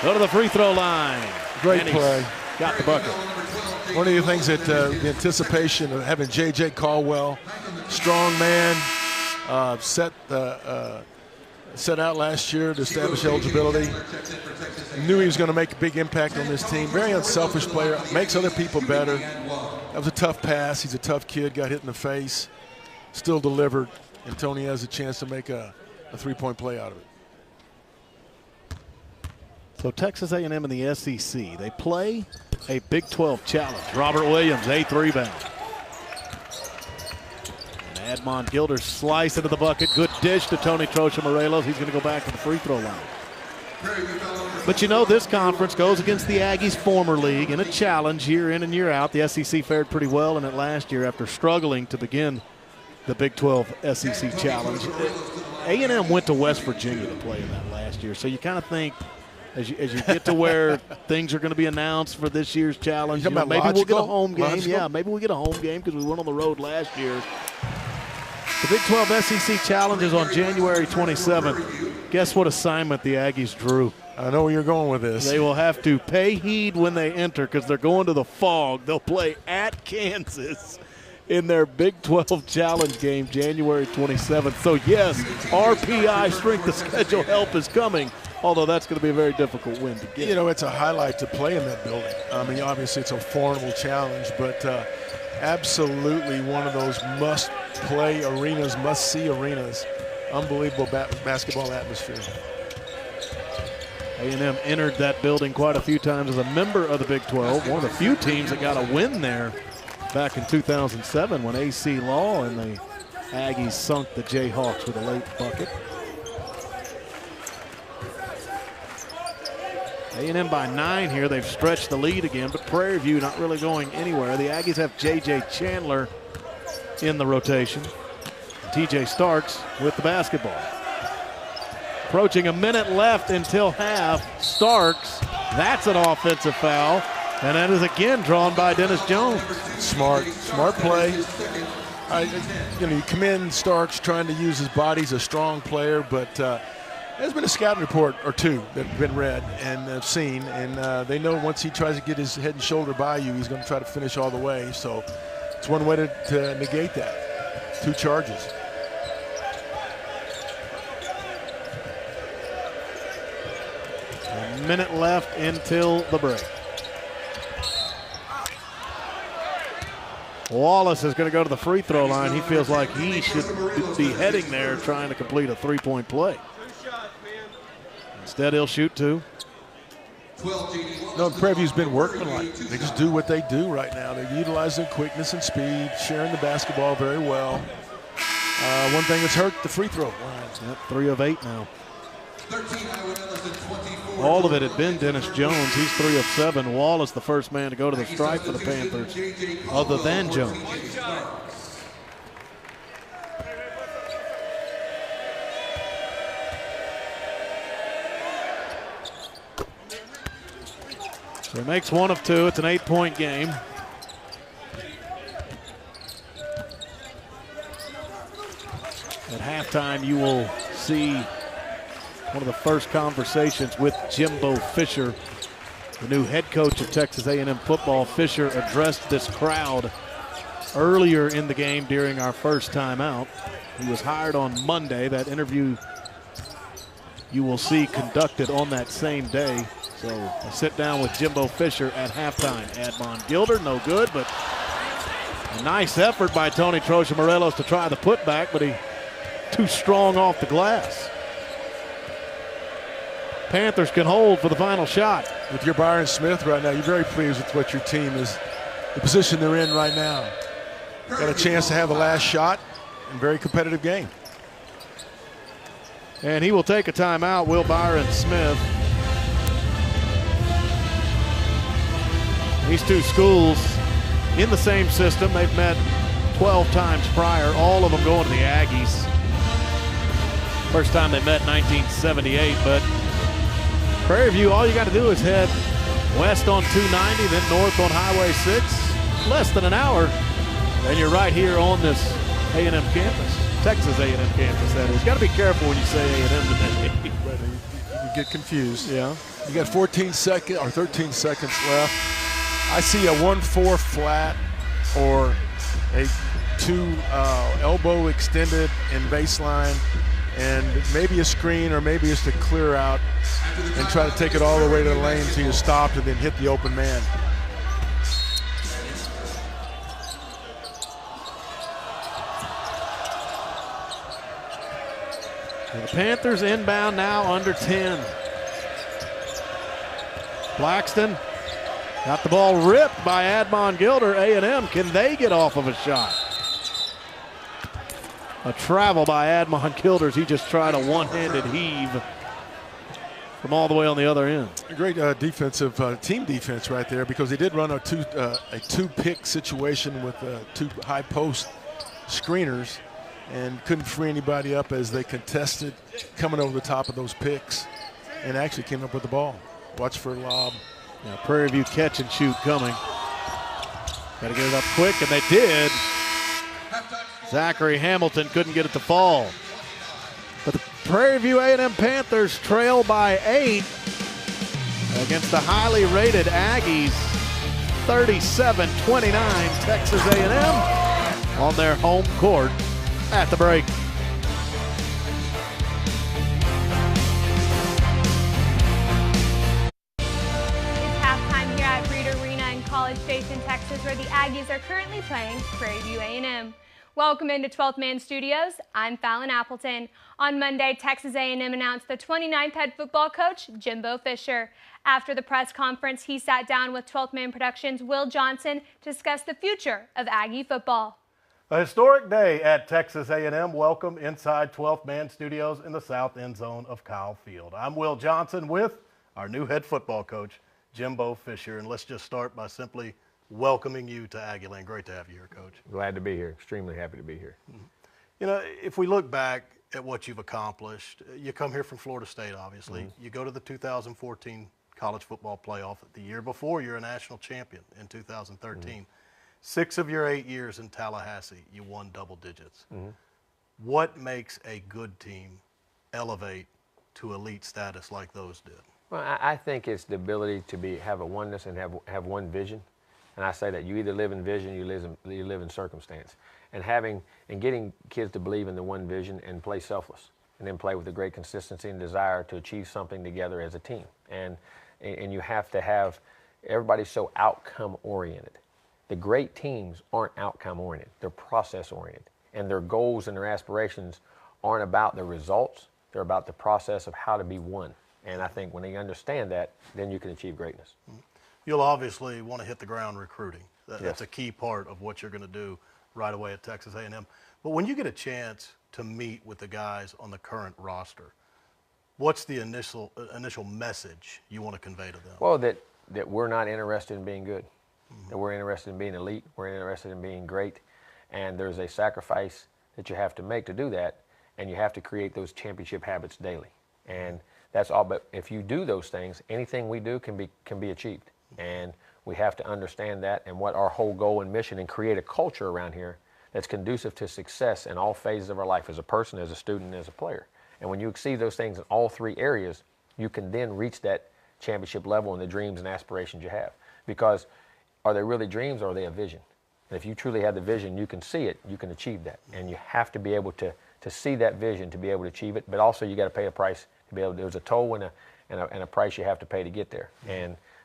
go to the free throw line. Great play. Got the bucket. One of the things that the anticipation of having J.J. Caldwell, strong man, set out last year to establish eligibility. Knew he was going to make a big impact on this team. Very unselfish player, makes other people better. That was a tough pass. He's a tough kid, got hit in the face, still delivered, and Tony has a chance to make a 3-point play out of it. So Texas A&M and the SEC, they play a Big 12 challenge. Robert Williams, 8th rebound. And Admon Gilder slice into the bucket. Good dish to Tony Trocha-Morelos. He's going to go back to the free throw line. But you know, this conference goes against the Aggies' former league in a challenge year in and year out. The SEC fared pretty well in it last year after struggling to begin the Big 12 SEC challenge. A&M went to West Virginia to play in that last year. So you kind of think, as you get to where things are going to be announced for this year's challenge, you know, maybe we'll get a home game. Logical? Yeah, maybe we'll get a home game because we went on the road last year. The Big 12 SEC Challenge is on January 27th. Guess what assignment the Aggies drew? I know where you're going with this. They will have to pay heed when they enter because they're going to the Fog. They'll play at Kansas in their Big 12 Challenge game January 27th. So, yes, RPI strength of schedule help is coming, although that's going to be a very difficult win to get. You know, it's a highlight to play in that building. I mean, obviously it's a formidable challenge, but absolutely one of those must-play arenas, must-see arenas. Unbelievable basketball atmosphere. A&M entered that building quite a few times as a member of the Big 12. One of the few teams that got a win there back in 2007 when AC Law and the Aggies sunk the Jayhawks with a late bucket. A&M by 9 here. They've stretched the lead again, but Prairie View not really going anywhere. The Aggies have J.J. Chandler in the rotation. TJ Starks with the basketball. Approaching a minute left until half. Starks, that's an offensive foul, and that is again drawn by Dennis Jones. Smart play. You commend Starks trying to use his body. He's a strong player, but there's been a scouting report or two that have been read and seen, and they know once he tries to get his head and shoulder by you, he's going to try to finish all the way. So it's one way to negate that. 2 charges. A minute left until the break. Wallace is going to go to the free throw line. He feels like he should be heading there trying to complete a 3-point play. Instead, he'll shoot 2. No, Prairie View's been workmanlike. They just do what they do right now. They utilize their quickness and speed, sharing the basketball very well. One thing that's hurt the free throw line. Yep, 3 of 8 now. All of it had been Dennis Jones. He's 3 of 7. Wallace, the first man to go to the stripe for the Panthers, other than Jones. So he makes 1 of 2. It's an 8-point game. At halftime, you will see one of the first conversations with Jimbo Fisher, the new head coach of Texas A&M football. Fisher addressed this crowd earlier in the game during our first timeout. He was hired on Monday. That interview you will see conducted on that same day. So a sit down with Jimbo Fisher at halftime. Admon Gilder, no good, but a nice effort by Tony Trocha-Morelos to try the putback, but he too strong off the glass. Panthers can hold for the final shot. With your Byron Smith right now, you're very pleased with what your team is, the position they're in right now. Got a chance to have a last shot in a very competitive game. And he will take a timeout, Will Byron Smith. These two schools in the same system. They've met 12 times prior, all of them going to the Aggies. First time they met in 1978, but Prairie View, all you got to do is head west on 290, then north on Highway 6. Less than an hour, and you're right here on this A&M campus. Texas A&M campus, that is. Got to be careful when you say A&M today. You get confused. Yeah. You got 14 seconds or 13 seconds left. I see a 1-4 flat or a 2 elbow extended in baseline, and maybe a screen, or maybe it's to clear out and try to take it all the way to the lane until you stop and then hit the open man. And the Panthers inbound now under 10. Blackston got the ball ripped by Admon Gilder. A&M, can they get off of a shot? A travel by Admon Gilder. He just tried a one-handed heave from all the way on the other end. A great defensive team defense right there, because he did run a two-pick situation with two high post screeners and couldn't free anybody up as they contested coming over the top of those picks, and actually came up with the ball. Watch for a lob. Yeah, Prairie View catch and shoot coming. Got to get it up quick, and they did. Zachary Hamilton couldn't get it to fall. But the Prairie View A&M Panthers trail by 8 against the highly rated Aggies, 37-29, Texas A&M on their home court at the break. It's halftime here at Prairie Arena in College Station, Texas, where the Aggies are currently playing Prairie View A&M. Welcome into 12th Man Studios. I'm Fallon Appleton. On Monday, Texas A&M announced the 29th head football coach, Jimbo Fisher. After the press conference, he sat down with 12th Man Productions' Will Johnson to discuss the future of Aggie football. A historic day at Texas A&M. Welcome inside 12th Man Studios in the south end zone of Kyle Field. I'm Will Johnson with our new head football coach, Jimbo Fisher. And let's just start by simply welcoming you to Aggieland. Great to have you here, Coach. Glad to be here. Extremely happy to be here. You know, if we look back at what you've accomplished, you come here from Florida State, obviously. You go to the 2014 college football playoff. The year before, you're a national champion in 2013. 6 of your 8 years in Tallahassee, you won double digits. What makes a good team elevate to elite status like those did? Well, I think it's the ability to have a oneness and have one vision. And I say that you either live in vision, you live in circumstance. And getting kids to believe in the one vision and play selfless, and then play with a great consistency and desire to achieve something together as a team. And you have to have everybody so outcome oriented. The great teams aren't outcome oriented, they're process oriented. And their goals and their aspirations aren't about the results, they're about the process of how to be one. And I think when they understand that, then you can achieve greatness. You'll obviously want to hit the ground recruiting. That's a key part of what you're going to do right away at Texas A&M. But when you get a chance to meet with the guys on the current roster, what's the initial message you want to convey to them? Well, that we're not interested in being good. That we're interested in being elite, we're interested in being great, and there's a sacrifice that you have to make to do that, and you have to create those championship habits daily. And that's all. But if you do those things, anything we do can be achieved. And we have to understand that and what our whole goal and mission, and create a culture around here that's conducive to success in all phases of our life, as a person, as a student, as a player. And when you exceed those things in all 3 areas, you can then reach that championship level and the dreams and aspirations you have. Because are they really dreams, or are they a vision? And if you truly have the vision, you can see it, you can achieve that. And you have to be able to see that vision to be able to achieve it, but also you got to pay a price to be able to. There's a toll and a price you have to pay to get there.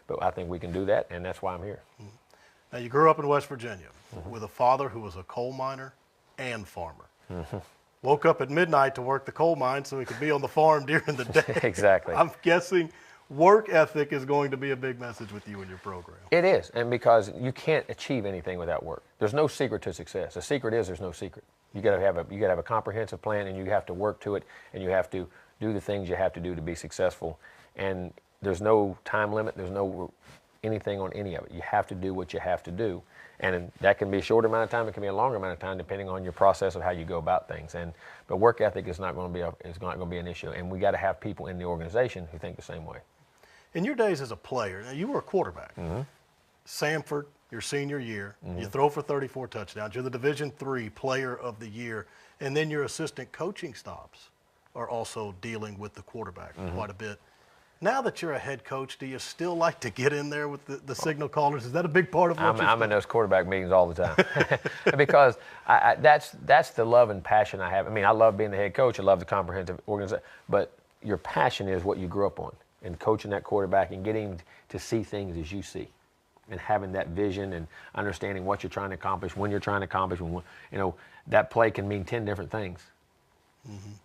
But I think we can do that, and that's why I'm here. Now, you grew up in West Virginia with a father who was a coal miner and farmer. Woke up at midnight to work the coal mine so he could be on the farm during the day. Exactly. I'm guessing work ethic is going to be a big message with you in your program. It is, and because you can't achieve anything without work. There's no secret to success. The secret is there's no secret. You got to have a comprehensive plan, and you have to work to it, and you have to do the things you have to do to be successful. And there's no time limit. There's no anything on any of it. You have to do what you have to do. And that can be a short amount of time, it can be a longer amount of time, depending on your process of how you go about things. But work ethic is not going to be an issue, and we got to have people in the organization who think the same way. In your days as a player, now you were a quarterback. Samford, your senior year, you throw for 34 touchdowns. You're the Division III Player of the Year, and then your assistant coaching stops are also dealing with the quarterback quite a bit. Now that you're a head coach, do you still like to get in there with the signal callers? Is that a big part of what I'm in those quarterback meetings all the time because that's the love and passion I have. I mean, I love being the head coach. I love the comprehensive organization. But your passion is what you grew up on, and coaching that quarterback and getting to see things as you see, and having that vision and understanding what you're trying to accomplish, when you're trying to accomplish. That play can mean 10 different things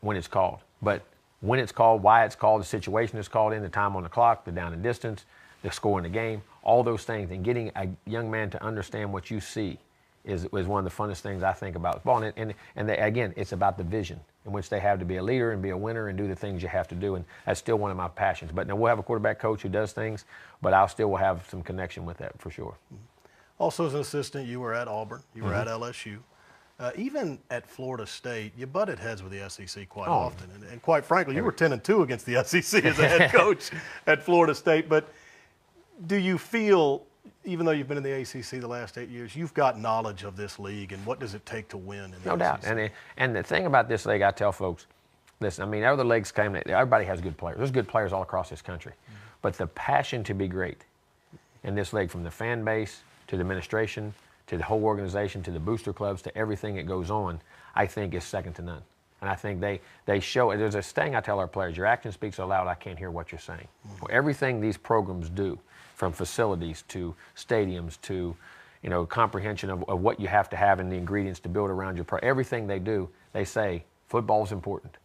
when it's called. But when it's called, why it's called, the situation it's called in, the time on the clock, the down and distance, the score in the game, all those things, and getting a young man to understand what you see is one of the funnest things I think about ball. And again, it's about the vision in which they have to be a leader and be a winner and do the things you have to do, and that's still one of my passions. But now we'll have a quarterback coach who does things, but I'll still will have some connection with that for sure. Also, as an assistant, you were at Auburn, you were at LSU. Even at Florida State, you butted heads with the SEC quite often. And quite frankly, you were 10-2 against the SEC as a head coach at Florida State. But do you feel, even though you've been in the ACC the last 8 years, you've got knowledge of this league, and what does it take to win in the No doubt. And the thing about this league, I tell folks, listen, I mean, other leagues came, everybody has good players. There's good players all across this country. But the passion to be great in this league, from the fan base to the administration, to the whole organization, to the booster clubs, to everything that goes on, I think is second to none. And I think they show it. There's a saying I tell our players: your action speaks so loud I can't hear what you're saying. Well, everything these programs do, from facilities to stadiums to comprehension of what you have to have and the ingredients to build around your everything they do, they say football's important.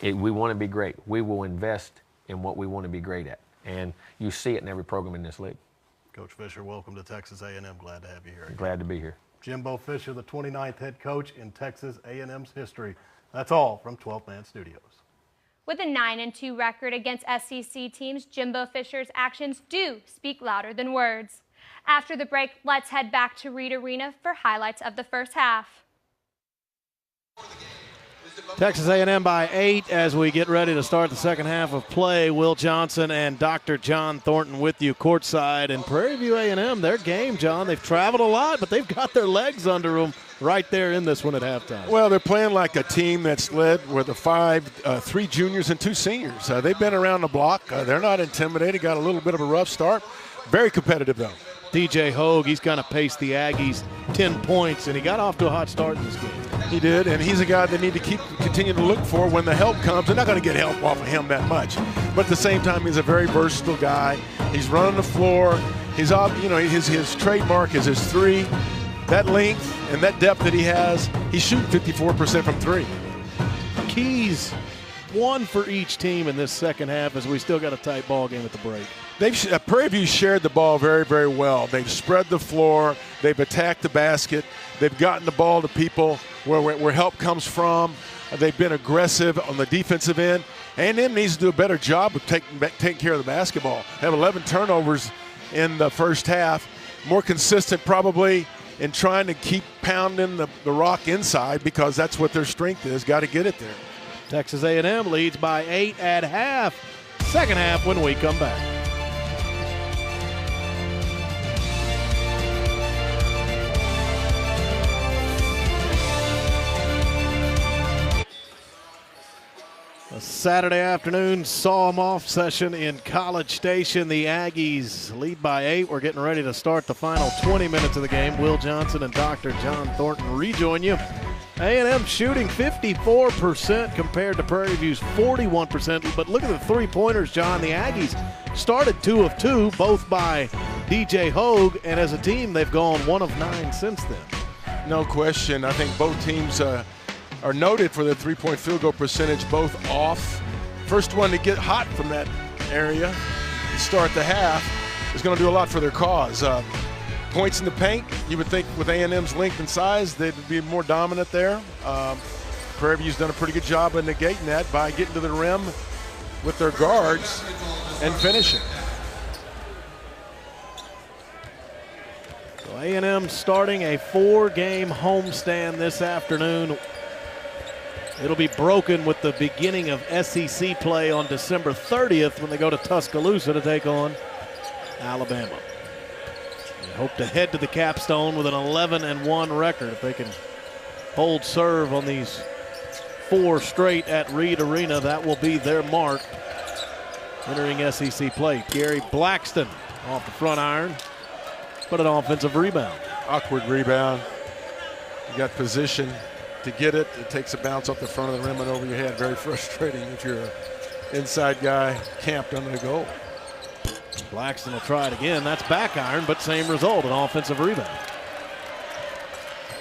We want to be great. We will invest in what we want to be great at. And you see it in every program in this league. Coach Fisher, welcome to Texas A&M. Glad to have you here. Glad to be here. Jimbo Fisher, the 29th head coach in Texas A&M's history. That's all from 12 Man Studios. With a 9-2 record against SEC teams, Jimbo Fisher's actions do speak louder than words. After the break, let's head back to Reed Arena for highlights of the first half. Texas A&M by 8 as we get ready to start the second half of play. Will Johnson and Dr. John Thornton with you courtside. And Prairie View A&M, their game, John, they've traveled a lot, but they've got their legs under them right there in this one at halftime. Well, they're playing like a team that's led with three juniors and 2 seniors. They've been around the block. They're not intimidated, got a little bit of a rough start. Very competitive, though. DJ Hogue, he's going to pace the Aggies 10 points, and he got off to a hot start in this game. He did, and he's a guy they need to continue to look for when the help comes. They're not going to get help off of him that much, but at the same time, he's a very versatile guy. He's running the floor. He's his trademark is his 3. That length and that depth that he has, he's shooting 54% from 3. Keys, 1 for each team in this second half, as we still got a tight ball game at the break. Prairie View shared the ball very, very well. They've spread the floor. They've attacked the basket. They've gotten the ball to people where help comes from. They've been aggressive on the defensive end. A&M needs to do a better job of taking care of the basketball. They have 11 turnovers in the first half. More consistent probably in trying to keep pounding the rock inside, because that's what their strength is. Got to get it there. Texas A&M leads by 8 at half. Second half when we come back. A Saturday afternoon saw-'em-off session in College Station. The Aggies lead by 8. We're getting ready to start the final 20 minutes of the game. Will Johnson and Dr. John Thornton rejoin you. A&M shooting 54% compared to Prairie View's 41%. But look at the three-pointers, John. The Aggies started 2 of 2, both by DJ Hogue, and as a team, they've gone 1 of 9 since then. No question. I think both teams are noted for their three-point field goal percentage, both off. First one to get hot from that area to start the half is going to do a lot for their cause. Points in the paint, you would think with A&M's length and size, they'd be more dominant there. Prairie View's done a pretty good job of negating that by getting to the rim with their guards and finishing. A&M starting a 4-game homestand this afternoon. It'll be broken with the beginning of SEC play on December 30th when they go to Tuscaloosa to take on Alabama. They hope to head to the capstone with an 11-1 record if they can hold serve on these 4 straight at Reed Arena. That will be their mark entering SEC play. Gary Blackston off the front iron, but an offensive rebound. Awkward rebound. You got position to get it. It takes a bounce off the front of the rim and over your head. Very frustrating if you're an inside guy camped under the goal. Blackston will try it again. That's back iron, but same result, an offensive rebound.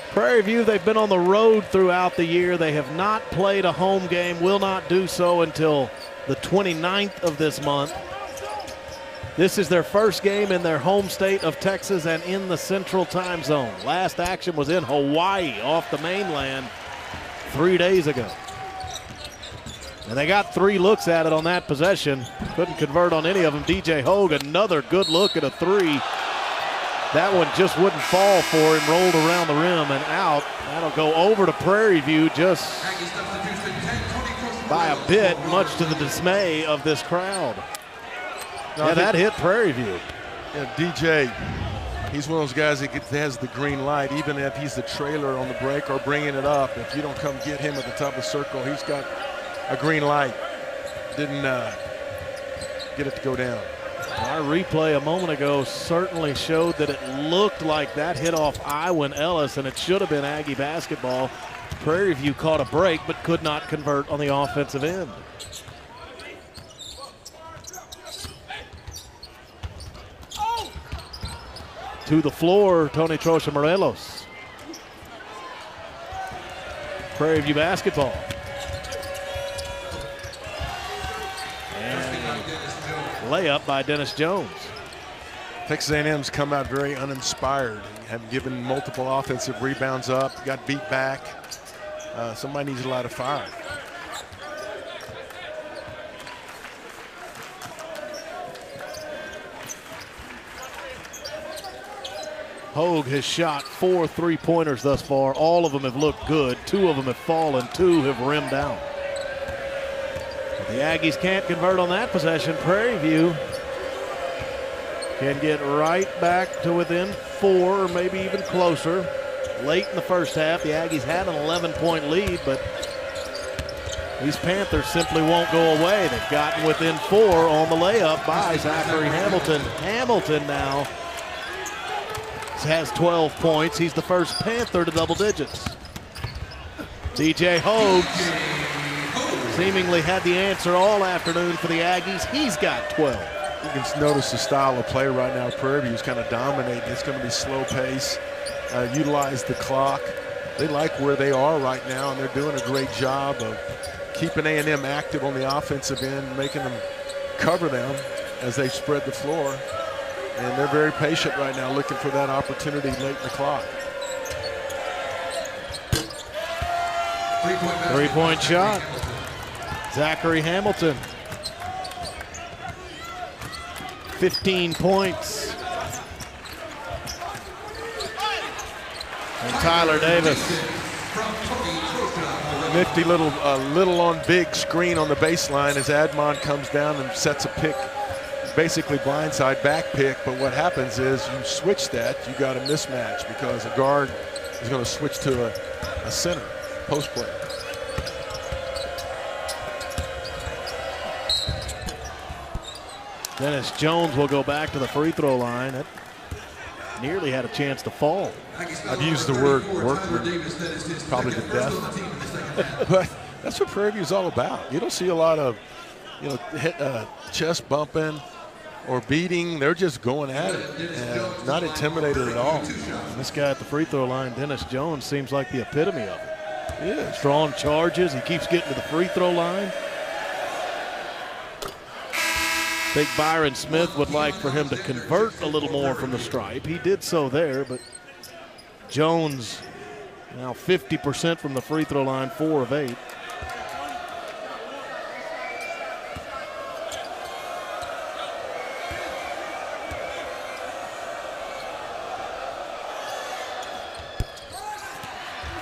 Prairie View, they've been on the road throughout the year. They have not played a home game, will not do so until the 29th of this month. This is their first game in their home state of Texas and in the Central Time Zone. Last action was in Hawaii off the mainland 3 days ago. And they got 3 looks at it on that possession. Couldn't convert on any of them. DJ Hogue, another good look at a 3. That one just wouldn't fall for him, rolled around the rim and out. That'll go over to Prairie View just by a bit, much to the dismay of this crowd. Yeah, that hit Prairie View. Yeah, DJ, he's one of those guys that has the green light, even if he's the trailer on the break or bringing it up. If you don't come get him at the top of the circle, he's got a green light. Didn't get it to go down. Our replay a moment ago certainly showed that it looked like that hit off Iwan Ellis, and it should have been Aggie basketball. Prairie View caught a break but could not convert on the offensive end. To the floor, Tony Trocha Morelos. Prairie View basketball. Layup by Dennis Jones. Texas A&M's come out very uninspired. Have given multiple offensive rebounds up, got beat back. Somebody needs a lot of fire. Hogue has shot 4 3-pointers thus far. All of them have looked good. 2 of them have fallen. 2 have rimmed out. The Aggies can't convert on that possession. Prairie View can get right back to within 4 or maybe even closer. Late in the first half, the Aggies had an 11-point lead, but these Panthers simply won't go away. They've gotten within 4 on the layup by Zachary Hamilton. Hamilton now has 12 points. He's the first Panther to double digits. DJ Hogue seemingly had the answer all afternoon for the Aggies. He's got 12. You can notice the style of play right now. Prairie View's kind of dominating. It's going to be slow pace, utilize the clock. They like where they are right now, and they're doing a great job of keeping A&M active on the offensive end, making them cover them as they spread the floor. And they're very patient right now, looking for that opportunity late in the clock. 3-point shot. Zachary Hamilton. 15 points. And Tyler Davis. Nifty little on big screen on the baseline as Admon comes down and sets a pick. Basically blindside back pick, but what happens is you switch that, you got a mismatch because a guard is going to switch to a center post play. Dennis Jones will go back to the free throw line. It nearly had a chance to fall. I've used the word workman probably to death, but that's what Prairie View is all about. You don't see a lot of, chest bumping or beating. They're just going at it and not intimidated at all. And this guy at the free throw line, Dennis Jones, seems like the epitome of it. Yeah, Strong charges. He keeps getting to the free throw line. Big Byron Smith would like for him to convert a little more from the stripe. He did so there, but Jones now 50% from the free throw line, 4 of 8.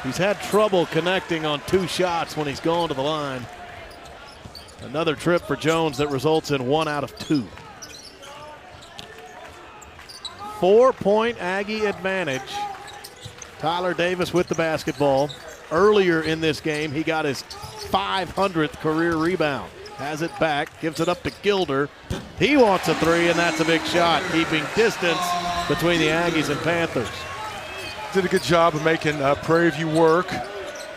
He's had trouble connecting on 2 shots when he's gone to the line. Another trip for Jones that results in 1 out of 2. 4-point Aggie advantage. Tyler Davis with the basketball. Earlier in this game, he got his 500th career rebound. Has it back, gives it up to Gilder. He wants a 3, and that's a big shot, keeping distance between the Aggies and Panthers. Did a good job of making Prairie View work.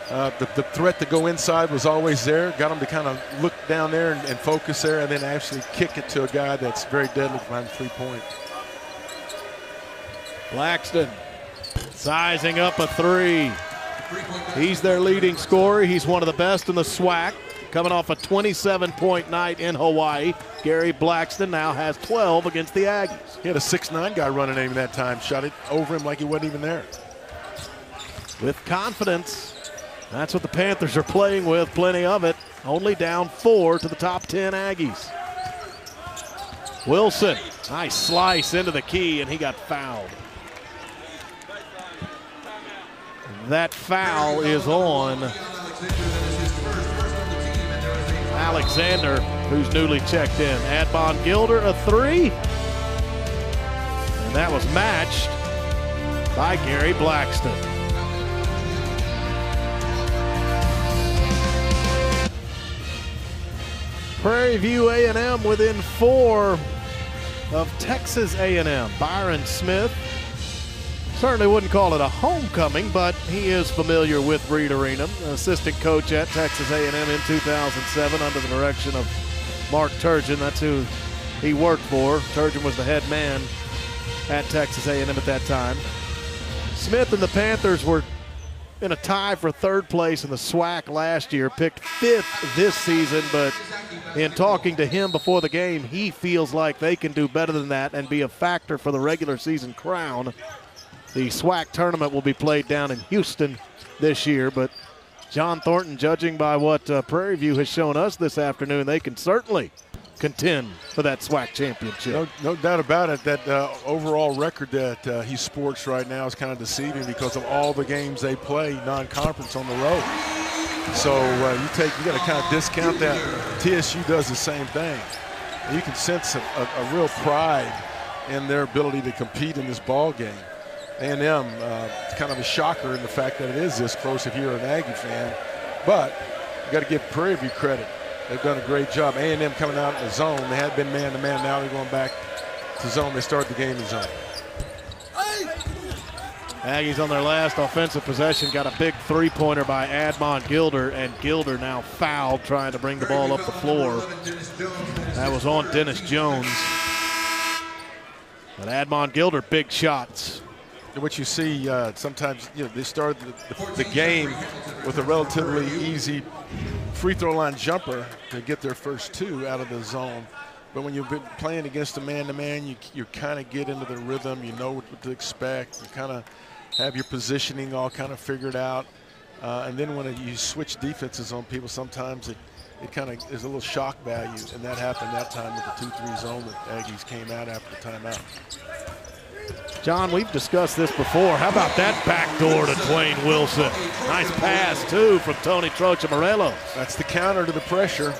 The threat to go inside was always there. Got him to kind of look down there and focus there, and then actually kick it to a guy that's very deadly behind the 3-point. Blackston sizing up a 3. He's their leading scorer. He's one of the best in the SWAC. Coming off a 27-point night in Hawaii, Gary Blackston now has 12 against the Aggies. He had a 6'9" guy running at him that time. Shot it over him like he wasn't even there. With confidence, that's what the Panthers are playing with, plenty of it. Only down 4 to the top 10 Aggies. Wilson, nice slice into the key, and he got fouled. That foul is on Alexander, who's newly checked in. Admon Gilder, a 3. And that was matched by Gary Blackston. Prairie View A&M within 4 of Texas A&M. Byron Smith. Certainly wouldn't call it a homecoming, but he is familiar with Reed Arena. Assistant coach at Texas A&M in 2007 under the direction of Mark Turgeon. That's who he worked for. Turgeon was the head man at Texas A&M at that time. Smith and the Panthers were in a tie for 3rd place in the SWAC last year, picked 5th this season, but in talking to him before the game, he feels like they can do better than that and be a factor for the regular season crown. The SWAC tournament will be played down in Houston this year, but John Thornton, judging by what Prairie View has shown us this afternoon, they can certainly contend for that SWAC championship. No doubt about it. That overall record that he sports right now is kind of deceiving because of all the games they play non-conference on the road. So you got to kind of discount that. TSU does the same thing. You can sense a real pride in their ability to compete in this ball game. A&M, it's kind of a shocker in the fact that it is this close if you're an Aggie fan. But you got to give Prairie View credit. They've done a great job. A&M coming out in the zone. They had been man-to-man. Now they're going back to zone. They started the game in zone. Aggies on their last offensive possession got a big 3-pointer by Admon Gilder, and Gilder now fouled trying to bring the ball up the floor. That was on Dennis Jones. But Admon Gilder, big shots. What you see sometimes, they start the game with a relatively easy free throw line jumper to get their first 2 out of the zone. But when you've been playing against a man-to-man, you kind of get into the rhythm. You know what to expect. You kind of have your positioning all kind of figured out. And then when you switch defenses on people, sometimes it kind of is a little shock value. And that happened that time with the 2-3 zone that Aggies came out after the timeout. John, we've discussed this before. How about that backdoor to Dwayne Wilson? Nice pass, too, from Tony Trocha Morelos. That's the counter to the pressure.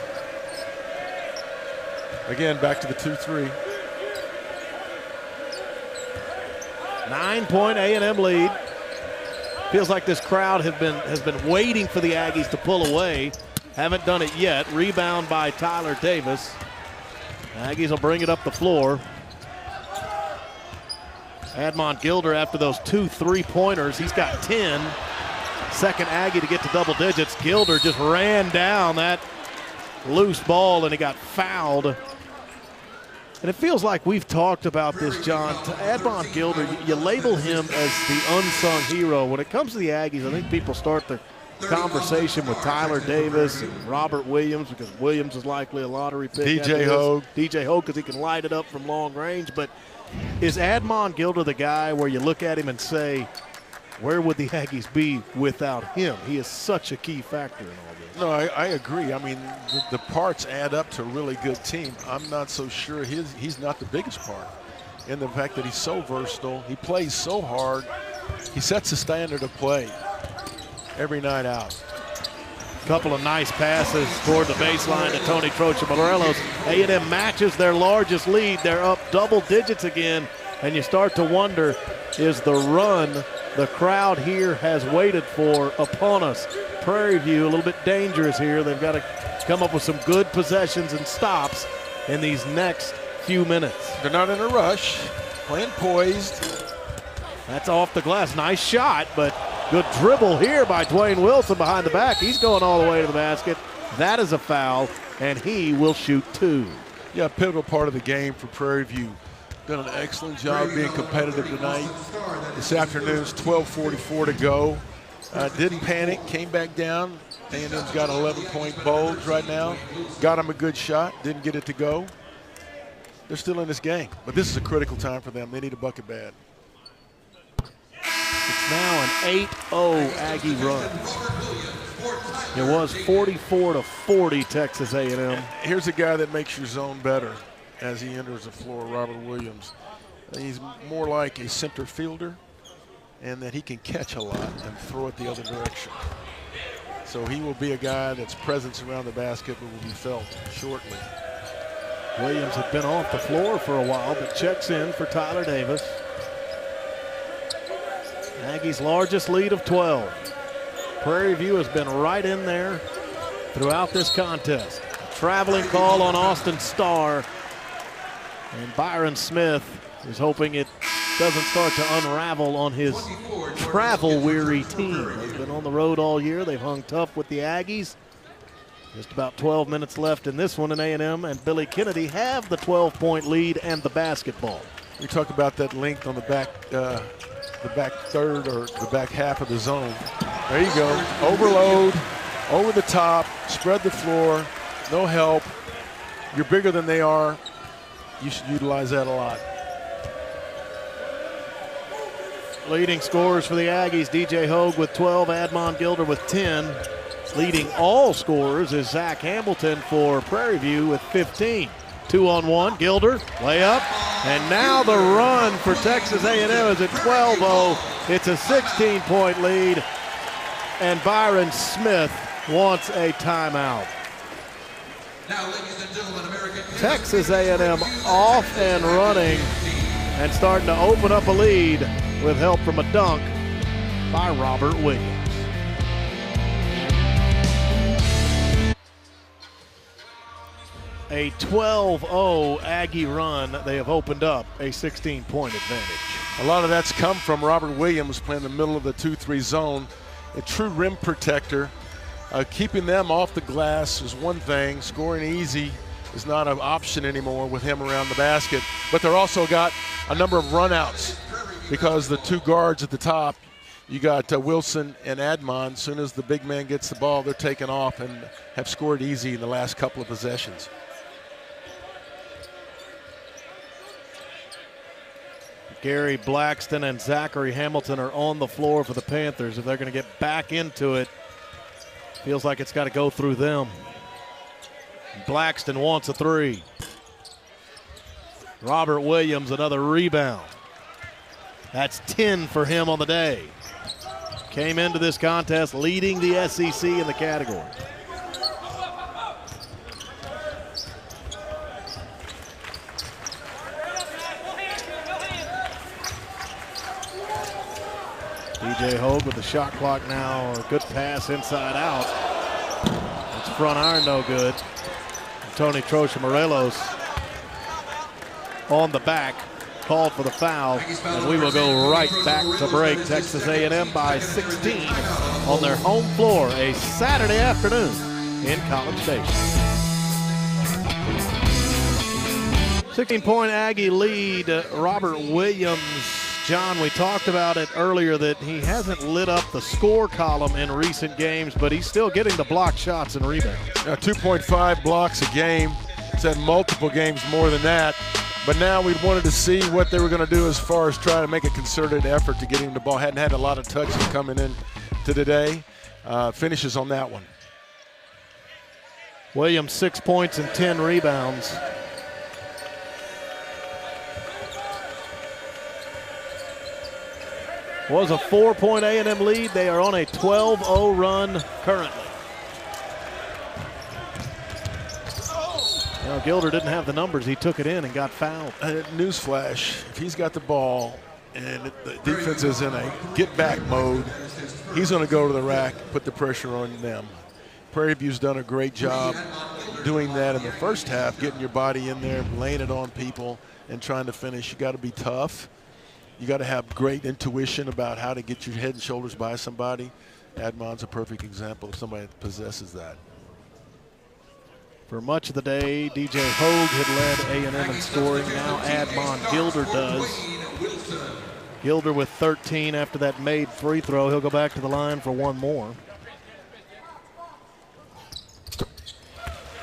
Again, back to the 2-3. 9-point A&M lead. Feels like this crowd has been waiting for the Aggies to pull away. Haven't done it yet. Rebound by Tyler Davis. Aggies will bring it up the floor. Admon Gilder, after those 2 3-pointers, he's got 10. Second Aggie to get to double digits. Gilder just ran down that loose ball and he got fouled. And it feels like we've talked about this, John. To Admon Gilder, you label him as the unsung hero. When it comes to the Aggies, I think people start the conversation with Tyler Davis and Robert Williams, because Williams is likely a lottery pick. DJ Hogue. DJ Hogue, because he can light it up from long range. But is Admon Gilder the guy where you look at him and say, where would the Aggies be without him? He is such a key factor in all this. No, I agree. I mean, the parts add up to a really good team. I'm not so sure he's not the biggest part in the fact that he's so versatile. He plays so hard. He sets the standard of play. every night out. Couple of nice passes toward the baseline to Tony Trocha-Morelos. A&M matches their largest lead. They're up double digits again, and you start to wonder, is the run the crowd here has waited for upon us? Prairie View a little bit dangerous here. They've got to come up with some good possessions and stops in these next few minutes. They're not in a rush, playing poised. That's off the glass. Nice shot, but good dribble here by Dwayne Wilson behind the back. He's going all the way to the basket. That is a foul, and he will shoot 2. Yeah, pivotal part of the game for Prairie View. Done an excellent job being competitive tonight. This afternoon's 12:44 to go. Didn't panic, came back down. A&M's got an 11-point bulge right now. Got him a good shot, didn't get it to go. They're still in this game, but this is a critical time for them. They need a bucket bad. It's now an 8-0 Aggie run. It was 44-40 Texas A&M. Here's a guy that makes your zone better as he enters the floor, Robert Williams. He's more like a center fielder, and that he can catch a lot and throw it the other direction. So he will be a guy that's presence around the basket but will be felt shortly. Williams had been off the floor for a while, but checks in for Tyler Davis. Aggies' largest lead of 12. Prairie View has been right in there throughout this contest. Traveling call on Austin Starr. And Byron Smith is hoping it doesn't start to unravel on his travel-weary team. They've been on the road all year. They've hung tough with the Aggies. Just about 12 minutes left in this one, and A&M and Billy Kennedy have the 12-point lead and the basketball. We talked about that length on the back third or the back half of the zone. There you go. Overload, over the top, spread the floor, no help. You're bigger than they are. You should utilize that a lot. Leading scorers for the Aggies, DJ Hogue with 12, Admon Gilder with 10. Leading all scorers is Zach Hamilton for Prairie View with 15. 2-on-1, Gilder, layup, and now the run for Texas A&M is at 12-0. It's a 16-point lead, and Byron Smith wants a timeout. Now, ladies and gentlemen, American Texas A&M off and running and starting to open up a lead with help from a dunk by Robert Williams. A 12-0 Aggie run. They have opened up a 16-point advantage. A lot of that's come from Robert Williams playing in the middle of the 2-3 zone. A true rim protector. Keeping them off the glass is one thing. Scoring easy is not an option anymore with him around the basket. But they're also got a number of runouts because the two guards at the top, you got Wilson and Admon. As soon as the big man gets the ball, they're taking off and have scored easy in the last couple of possessions. Gary Blackston and Zachary Hamilton are on the floor for the Panthers. If they're going to get back into it, feels like it's got to go through them. Blackston wants a three. Robert Williams, another rebound. That's 10 for him on the day. Came into this contest leading the SEC in the category. DJ Hogue with the shot clock now. A good pass inside out. It's front iron, no good. Tony Trocha-Morelos on the back, called for the foul, and we will go right back to break. Texas A&M by 16 on their home floor, a Saturday afternoon in College Station. 16-point Aggie lead. Robert Williams. John, we talked about it earlier that he hasn't lit up the score column in recent games, but he's still getting the block shots and rebounds. 2.5 blocks a game. It's had multiple games more than that. But now we wanted to see what they were going to do as far as trying to make a concerted effort to get him the ball. Hadn't had a lot of touches coming in to today. Finishes on that one. Williams 6 points and 10 rebounds. Was a 4-point A&M lead. They are on a 12-0 run currently. Well, Gilder didn't have the numbers. He took it in and got fouled. Newsflash, if he's got the ball and the defense is in a get-back mode, he's going to go to the rack, put the pressure on them. Prairie View's done a great job doing that in the first half, getting your body in there, laying it on people, and trying to finish. You got to be tough. You got to have great intuition about how to get your head and shoulders by somebody. Admon's a perfect example of somebody that possesses that. For much of the day, DJ Hogue had led A&M in scoring. Now Admon Gilder does. Gilder with 13 after that made free throw. He'll go back to the line for one more.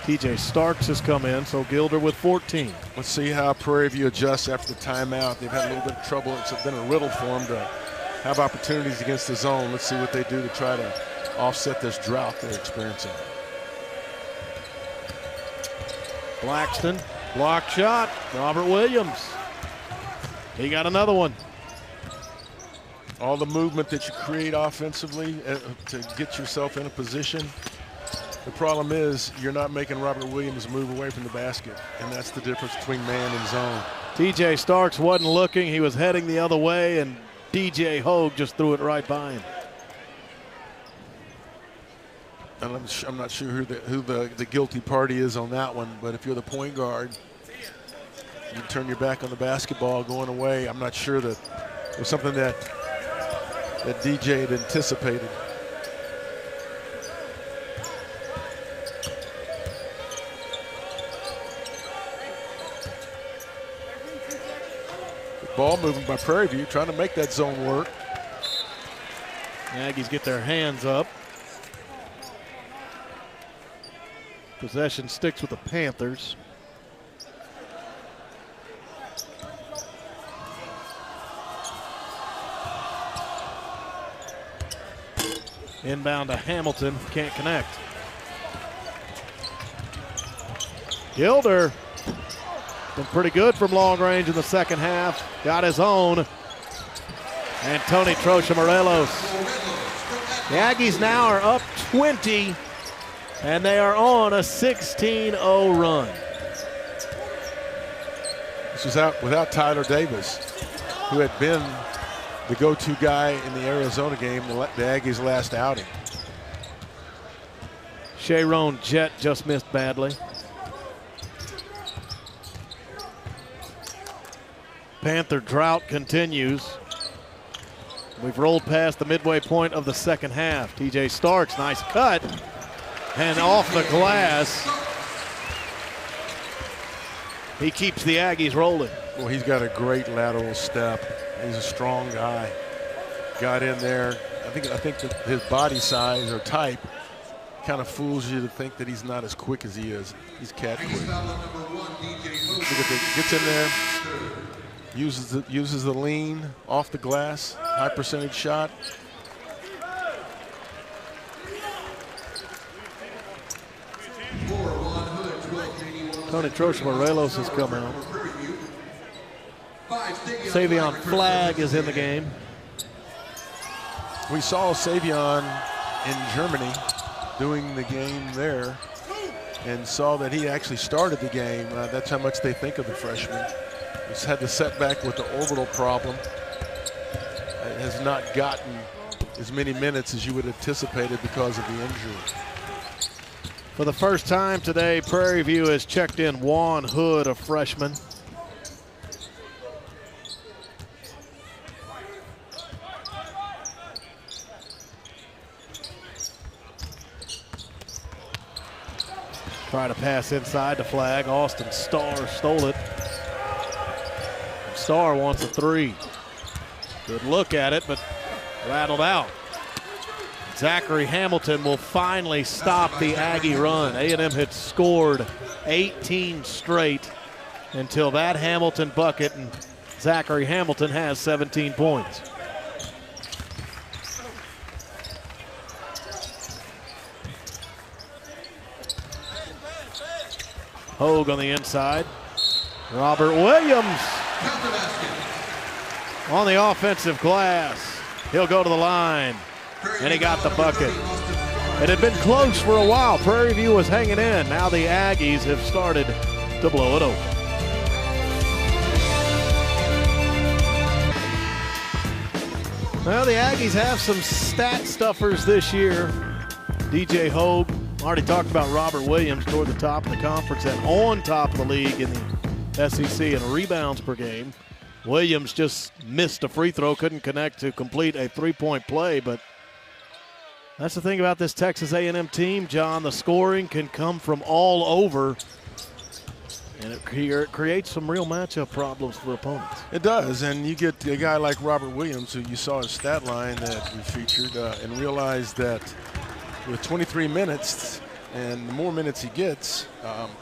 TJ Starks has come in, so Gilder with 14. Let's see how Prairie View adjusts after the timeout. They've had a little bit of trouble. It's been a riddle for them to have opportunities against the zone. Let's see what they do to try to offset this drought they're experiencing. Blackston, block shot, Robert Williams. He got another one. All the movement that you create offensively to get yourself in a position. The problem is you're not making Robert Williams move away from the basket, and that's the difference between man and zone. TJ Starks wasn't looking. He was heading the other way, and DJ Hogue just threw it right by him. And I'm not sure who the guilty party is on that one, but if you're the point guard, you turn your back on the basketball going away. I'm not sure that it was something that DJ had anticipated. Ball moving by Prairie View, trying to make that zone work. The Aggies get their hands up. Possession sticks with the Panthers. Inbound to Hamilton, can't connect. Gilder been pretty good from long range in the second half. Got his own. And Tony Trocha-Morelos. The Aggies now are up 20, and they are on a 16-0 run. This was out without Tyler Davis, who had been the go-to guy in the Arizona game, the Aggies' last outing. Sharon Jett just missed badly. Panther drought continues. We've rolled past the midway point of the second half. TJ Starks, nice cut. And off the glass. He keeps the Aggies rolling. Well, he's got a great lateral step. He's a strong guy. Got in there. I think that his body size or type kind of fools you to think that he's not as quick as he is. He's cat quick. Gets in there. Uses the lean off the glass, high percentage shot. Tony Trocha-Morelos has come out. Savion Flagg is in the game. We saw Savion in Germany doing the game there and saw that he actually started the game. That's how much they think of the freshman. He's had the setback with the orbital problem. Has not gotten as many minutes as you would have anticipated because of the injury. For the first time today, Prairie View has checked in Juan Hood, a freshman. Try to pass inside to Flagg. Austin Starr stole it. Starr wants a three. Good look at it, but rattled out. Zachary Hamilton will finally stop the Aggie run. A&M had scored 18 straight until that Hamilton bucket, and Zachary Hamilton has 17 points. Hogue on the inside. Robert Williams on the offensive glass. He'll go to the line, and he got the bucket. It had been close for a while. Prairie View was hanging in. Now the Aggies have started to blow it open. Well, the Aggies have some stat stuffers this year. DJ Hogue, already talked about Robert Williams toward the top of the conference and on top of the league in the SEC in rebounds per game. Williams just missed a free throw, couldn't connect to complete a three-point play, but that's the thing about this Texas A&M team, John. The scoring can come from all over, and it creates some real matchup problems for opponents. It does, and you get a guy like Robert Williams, who you saw his stat line that we featured, and realized that with 23 minutes, and the more minutes he gets,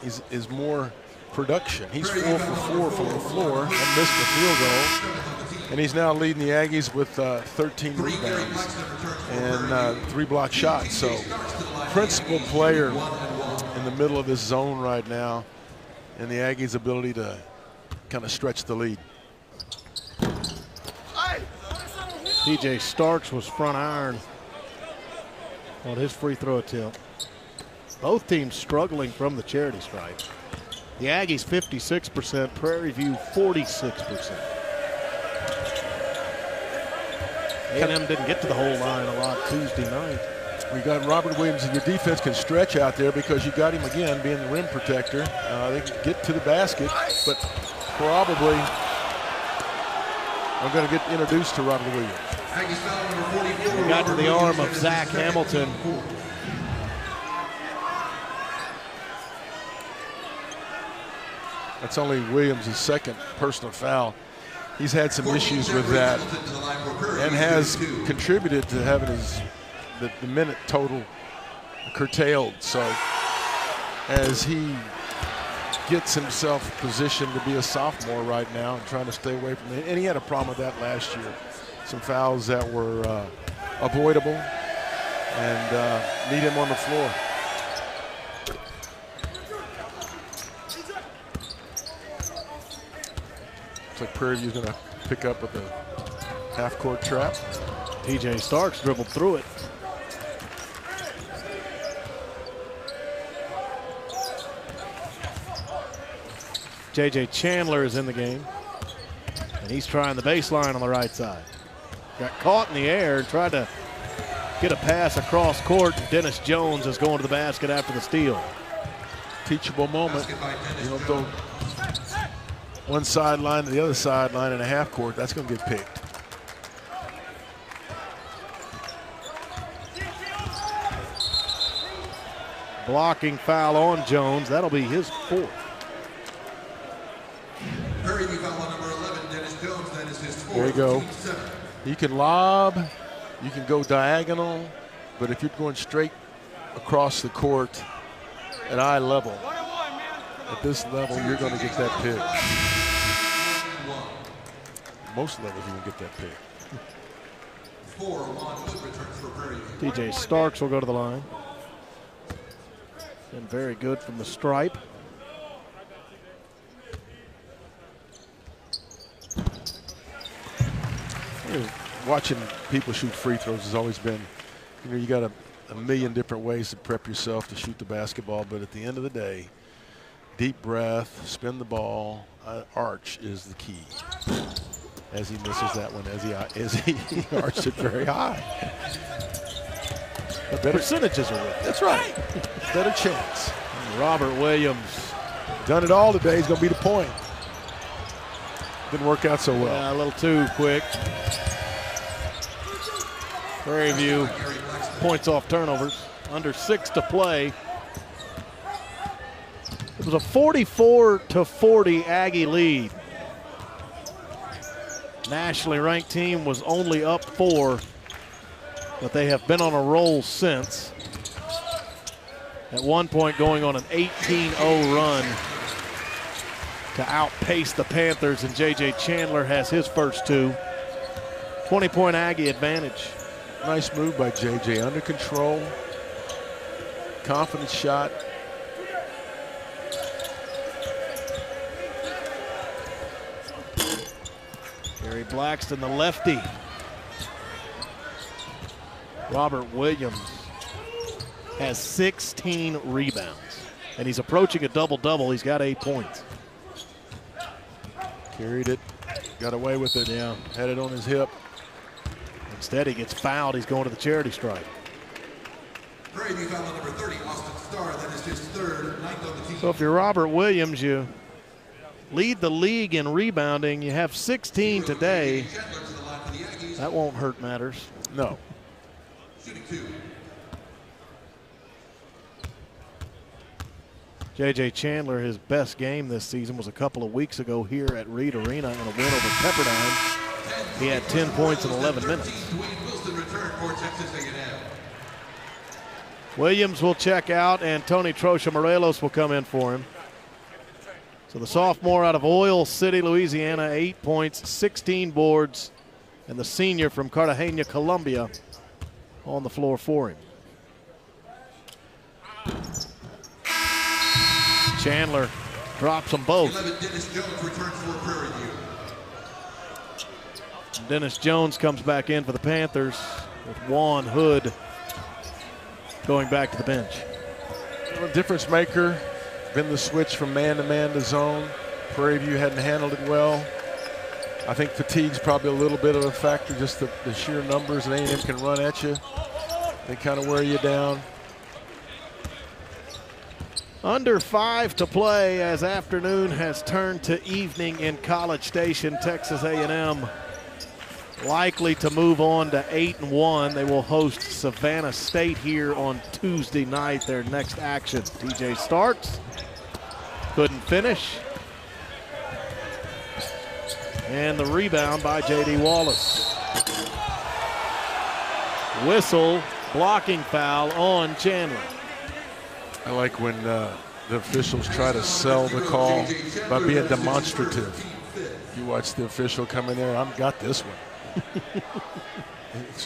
is more production. He's 4 for 4 from the floor and missed a field goal, and he's now leading the Aggies with 13 rebounds and 3 block shots. So principal player in the middle of this zone right now, and the Aggies' ability to kind of stretch the lead. TJ Starks was front iron on his free throw attempt. Both teams struggling from the charity stripe. The Aggies 56%, Prairie View 46%. A&M didn't get to the whole line a lot Tuesday night. We got Robert Williams, and your defense can stretch out there because you got him again being the rim protector. They can get to the basket, but probably I'm going to get introduced to Robert Williams. He got to the arm of Zach Hamilton. That's only Williams' second personal foul. He's had some issues with that and has contributed to having the minute total curtailed. So as he gets himself positioned to be a sophomore right now and trying to stay away from it, and he had a problem with that last year. Some fouls that were avoidable, and need him on the floor. Looks like Prairie View's going to pick up with a half-court trap. TJ Starks dribbled through it. JJ Chandler is in the game, and he's trying the baseline on the right side. Got caught in the air and tried to get a pass across court. Dennis Jones is going to the basket after the steal. Teachable moment. You don't go one sideline to the other sideline in a half court. That's going to get picked. Blocking foul on Jones. That'll be his 4th. There you go. You can lob, you can go diagonal, but if you're going straight across the court at eye level, at this level, you're going to get that pick. Most levels, you can get that pick. TJ Starks will go to the line. Been very good from the stripe. Watching people shoot free throws has always been, you got a million different ways to prep yourself to shoot the basketball, but at the end of the day, deep breath, spin the ball, arch is the key. As he misses that one, as he arched it very high. The percentages are with it. That's right. Better chance. And Robert Williams. Done it all today. He's going to be the point. Didn't work out so well. Yeah, a little too quick. Prairie View points off turnovers. Under 6 to play. It was a 44-40 Aggie lead. Nationally ranked team was only up 4, but they have been on a roll since. At one point going on an 18-0 run to outpace the Panthers, and J.J. Chandler has his first 2. 20-point Aggie advantage. Nice move by J.J. Under control. Confident shot. Gary Blackston, the lefty. Robert Williams has 16 rebounds, and he's approaching a double-double. He's got 8 points. Carried it, got away with it. Yeah. Had it on his hip. Instead, he gets fouled. He's going to the charity stripe. Prairie foul on number 30, Austin Starr. That is his third, ninth on the team. So if you're Robert Williams, you lead the league in rebounding. You have 16 today. That won't hurt matters. No. Shooting 2. J.J. Chandler, his best game this season was a couple of weeks ago here at Reed Arena in a win over Pepperdine. He had 10 points in 11 minutes. Williams will check out, and Tony Trocha-Morelos will come in for him. So the sophomore out of Oil City, Louisiana, 8 points, 16 boards, and the senior from Cartagena, Colombia, on the floor for him. Chandler drops them both. Dennis Jones returns for Prairie View. Dennis Jones comes back in for the Panthers with Juan Hood going back to the bench. A difference maker. Been the switch from man-to-man to zone. Prairie View hadn't handled it well. I think fatigue's probably a little bit of a factor, just the sheer numbers that A&M can run at you. They kind of wear you down. Under 5 to play as afternoon has turned to evening in College Station. Texas A&M likely to move on to 8-1. They will host Savannah State here on Tuesday night, their next action. TJ Starks couldn't finish. And the rebound by J.D. Wallace. Whistle, blocking foul on Chandler. I like when the officials try to sell the call by being demonstrative. You watch the official come in there, I've got this one.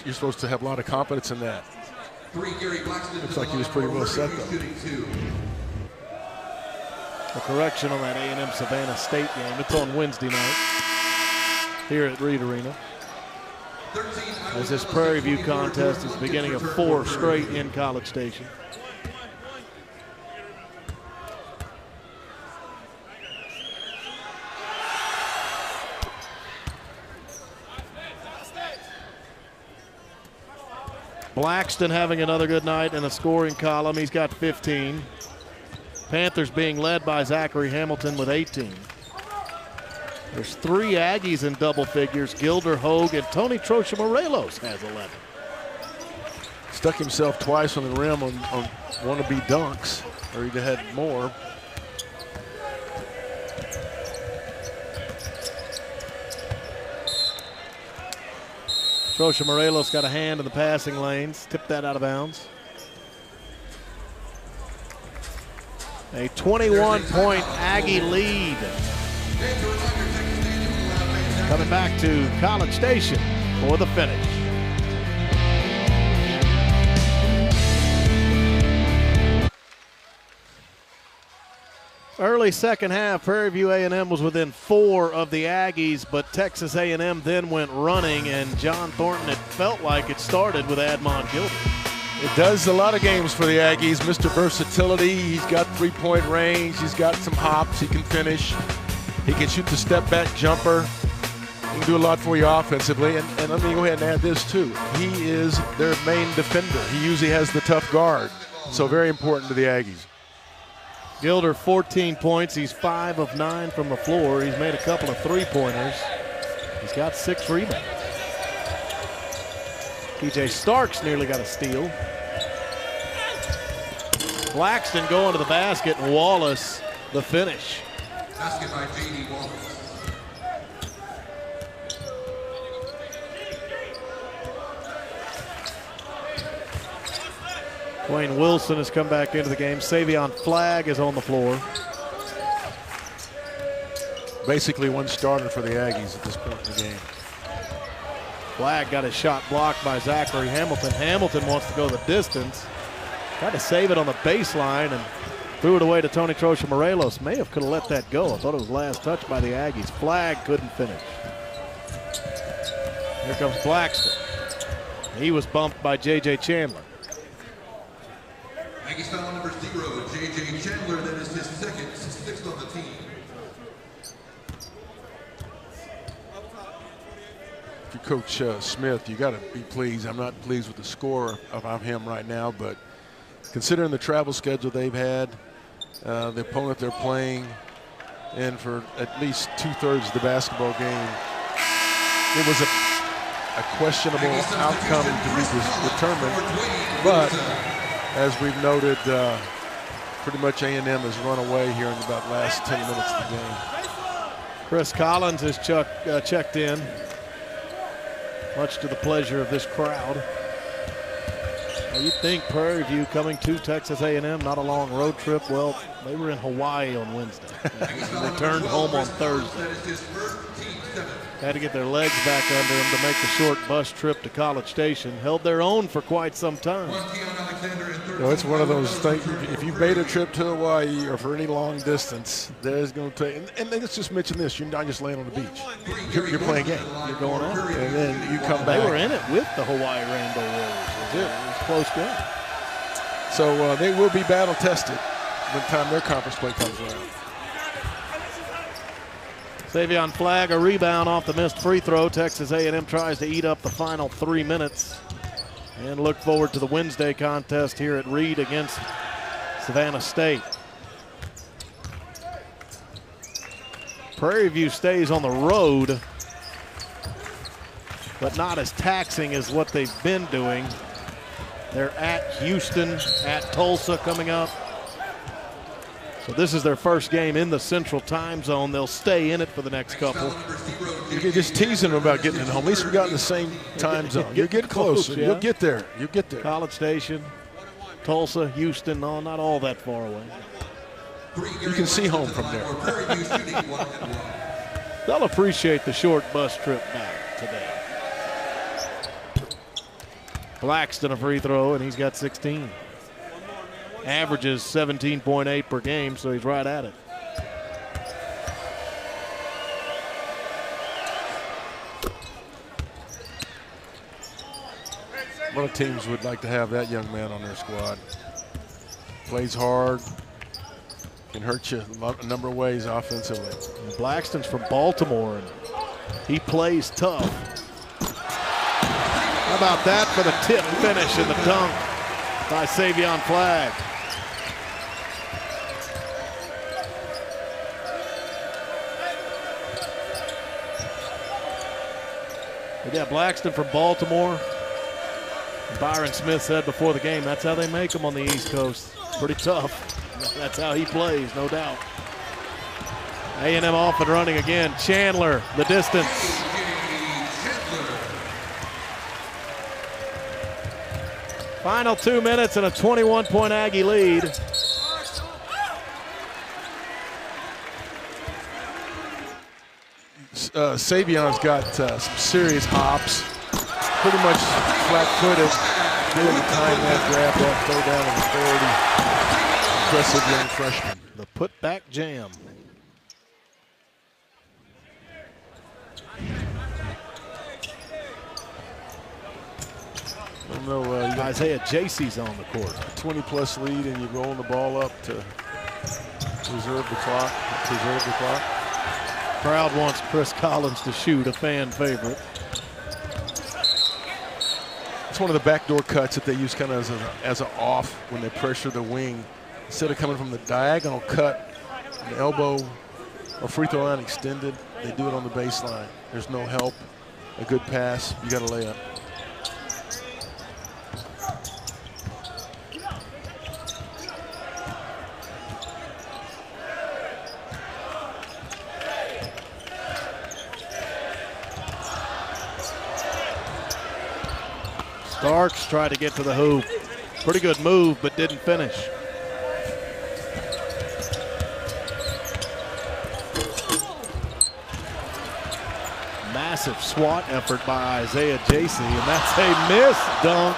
You're supposed to have a lot of confidence in that. Looks like he was pretty well set, though. A correction on that A&M Savannah State game. It's on Wednesday night here at Reed Arena. As this Prairie View contest is the beginning of 4 straight in College Station. Blackston having another good night in the scoring column. He's got 15. Panthers being led by Zachary Hamilton with 18. There's 3 Aggies in double figures. Gilder Hogue and Tony Trocha-Morelos has 11. Stuck himself twice on the rim on wannabe dunks, or he'd have had more. Trocha-Morelos got a hand in the passing lanes, tipped that out of bounds. A 21-point Aggie lead. Coming back to College Station for the finish. Early second half, Prairie View A&M was within 4 of the Aggies, but Texas A&M then went running, and John Thornton, it felt like it started with Admon Gilder. It does a lot of games for the Aggies. Mr. Versatility, he's got 3-point range, he's got some hops, he can finish, he can shoot the step-back jumper. He can do a lot for you offensively, and let me go ahead and add this too. He is their main defender. He usually has the tough guard, so very important to the Aggies. Gilder, 14 points. He's 5 of 9 from the floor. He's made a couple of 3-pointers. He's got 6 rebounds. TJ Starks nearly got a steal. Blackston going to the basket, and Wallace the finish. Basket by J.D. Wallace. Wayne Wilson has come back into the game. Savion Flagg is on the floor. Basically one starter for the Aggies at this point in the game. Flagg got his shot blocked by Zachary Hamilton. Hamilton wants to go the distance. Tried to save it on the baseline and threw it away to Tony Trocha-Morelos. May have could have let that go. I thought it was last touch by the Aggies. Flagg couldn't finish. Here comes Blackston. He was bumped by J.J. Chandler. Aggies foul number 0, J.J. Chandler. That is his sixth on the team. If you coach Smith, you got to be pleased. I'm not pleased with the score of him right now, but considering the travel schedule they've had, the opponent they're playing, and for at least 2/3 of the basketball game, it was a questionable outcome to be determined. But as we've noted, pretty much A&M has run away here in about the last 10 minutes of the game. Chris Collins has checked in, much to the pleasure of this crowd. Well, you'd think Prairie View coming to Texas A&M, not a long road trip. Well, they were in Hawaii on Wednesday. They returned home on Thursday. Had to get their legs back under them to make the short bus trip to College Station. Held their own for quite some time. You know, it's one of those things, if you've made a trip to Hawaii or for any long distance, there's going to take, and let's just mention this, you're not just laying on the beach. You're playing a game. You're going out. And then you come back. They were in it with the Hawaii Rainbow Warriors. It was a close game. So they will be battle tested when the time their conference play comes around. Savion Flagg, a rebound off the missed free throw. Texas A&M tries to eat up the final 3 minutes and look forward to the Wednesday contest here at Reed against Savannah State. Prairie View stays on the road, but not as taxing as what they've been doing. They're at Houston, at Tulsa coming up. So this is their first game in the Central Time Zone. They'll stay in it for the next couple. You're just teasing them about getting it home. At least we got in the same time zone. You're getting closer. Yeah. You'll get there. You'll get there. College Station, Tulsa, Houston, no, not all that far away. You can see home from there. They'll appreciate the short bus trip back today. Blackston a free throw, and he's got 16. Averages 17.8 per game, so he's right at it. A lot of teams would like to have that young man on their squad. Plays hard, can hurt you a number of ways offensively. And Blackston's from Baltimore, and he plays tough. How about that for the tip finish and the dunk by Savion Flagg? We got Blackston from Baltimore. Byron Smith said before the game, that's how they make them on the East Coast. Pretty tough. That's how he plays, no doubt. A&M off and running again. Chandler, the distance. Final 2 minutes and a 21-point Aggie lead. Savion's got some serious hops. Pretty much flat-footed. Doing the time that grab that throw down in 30. Impressive young freshman. The putback jam. I don't know, Isaiah Jaycee's on the court. 20-plus lead, and you're rolling the ball up to preserve the clock. Crowd wants Chris Collins to shoot, a fan favorite. It's one of the backdoor cuts that they use kind of as an off when they pressure the wing. Instead of coming from the diagonal cut, the elbow or free throw line extended, they do it on the baseline. There's no help, a good pass, you got to lay up. Starks tried to get to the hoop. Pretty good move, but didn't finish. Massive SWAT effort by Isaiah Jaycee, and that's a missed dunk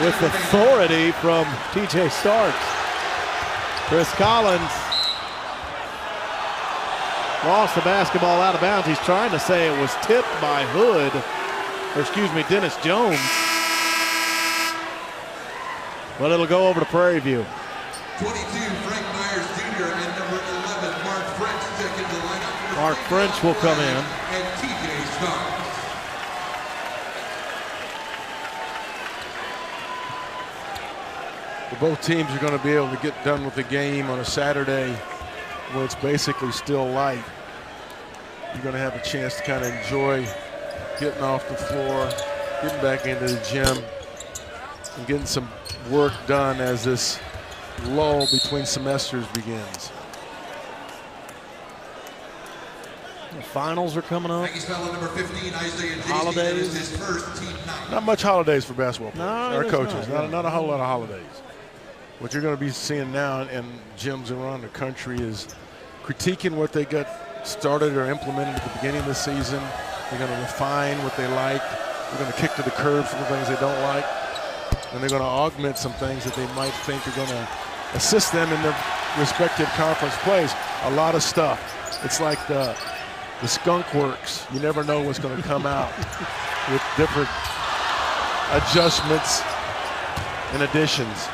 with authority from TJ Starks. Chris Collins lost the basketball out of bounds. He's trying to say it was tipped by Hood. Dennis Jones. But it'll go over to Prairie View. 22, Frank Myers Jr. and number 11, Mark French check into the lineup. Mark French will come in. And TJ Starks. Both teams are going to be able to get done with the game on a Saturday where it's basically still light. You're going to have a chance to kind of enjoy getting off the floor, getting back into the gym, and getting some work done as this lull between semesters begins. The finals are coming up. Aggies foul number 15, Isaiah Jason. Holidays. That is his first team night. Not much holidays for basketball players, No, or there's coaches. not. Not a whole lot of holidays. What you're going to be seeing now in gyms around the country is critiquing what they got started or implemented at the beginning of the season. They're going to refine what they like. They're going to kick to the curb some things they don't like. And they're going to augment some things that they might think are going to assist them in their respective conference plays. A lot of stuff. It's like the skunk works. You never know what's going to come out with different adjustments and additions.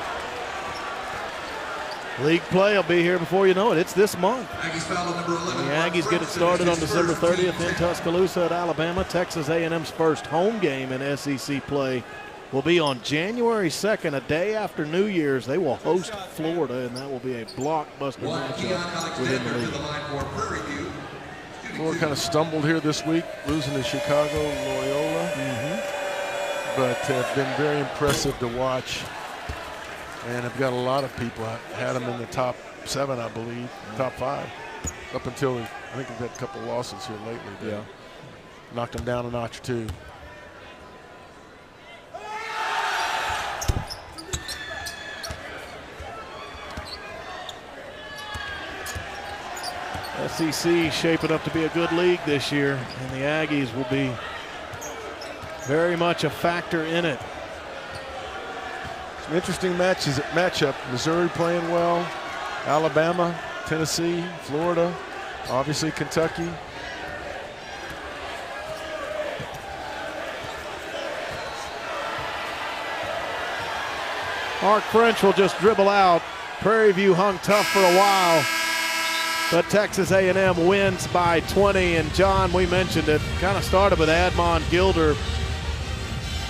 League play will be here before you know it. It's this month. Aggies foul number 11. The Aggies get it started on December 30th in Tuscaloosa at Alabama. Texas A&M's first home game in SEC play will be on January 2nd, a day after New Year's. They will host Florida, and that will be a blockbuster matchup within the league. Florida kind of stumbled here this week, losing to Chicago Loyola, but have been very impressive to watch. And have got a lot of people had them in the top 7, I believe, top 5, up until I think they've had a couple losses here lately. Yeah, knocked them down a notch or two. SEC shaping up to be a good league this year, and the Aggies will be very much a factor in it. Some interesting matchup. Missouri playing well, Alabama, Tennessee, Florida, obviously Kentucky. Mark French will just dribble out. Prairie View hung tough for a while, but Texas A&M wins by 20. And John, we mentioned it, kind of started with Admon Gilder.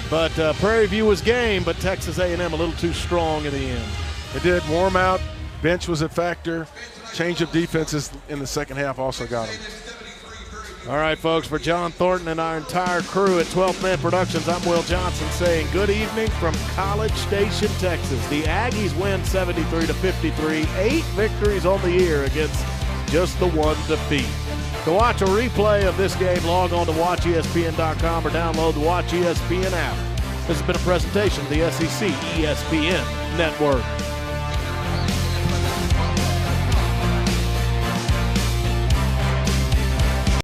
But Prairie View was game, but Texas A&M a little too strong in the end. It did warm out. Bench was a factor. Change of defenses in the second half also got them. All right, folks, for John Thornton and our entire crew at 12th Man Productions, I'm Will Johnson saying good evening from College Station, Texas. The Aggies win 73-53, 8 victories on the year against just the one defeat. To watch a replay of this game, log on to watchespn.com or download the Watch ESPN app. This has been a presentation of the SEC ESPN Network.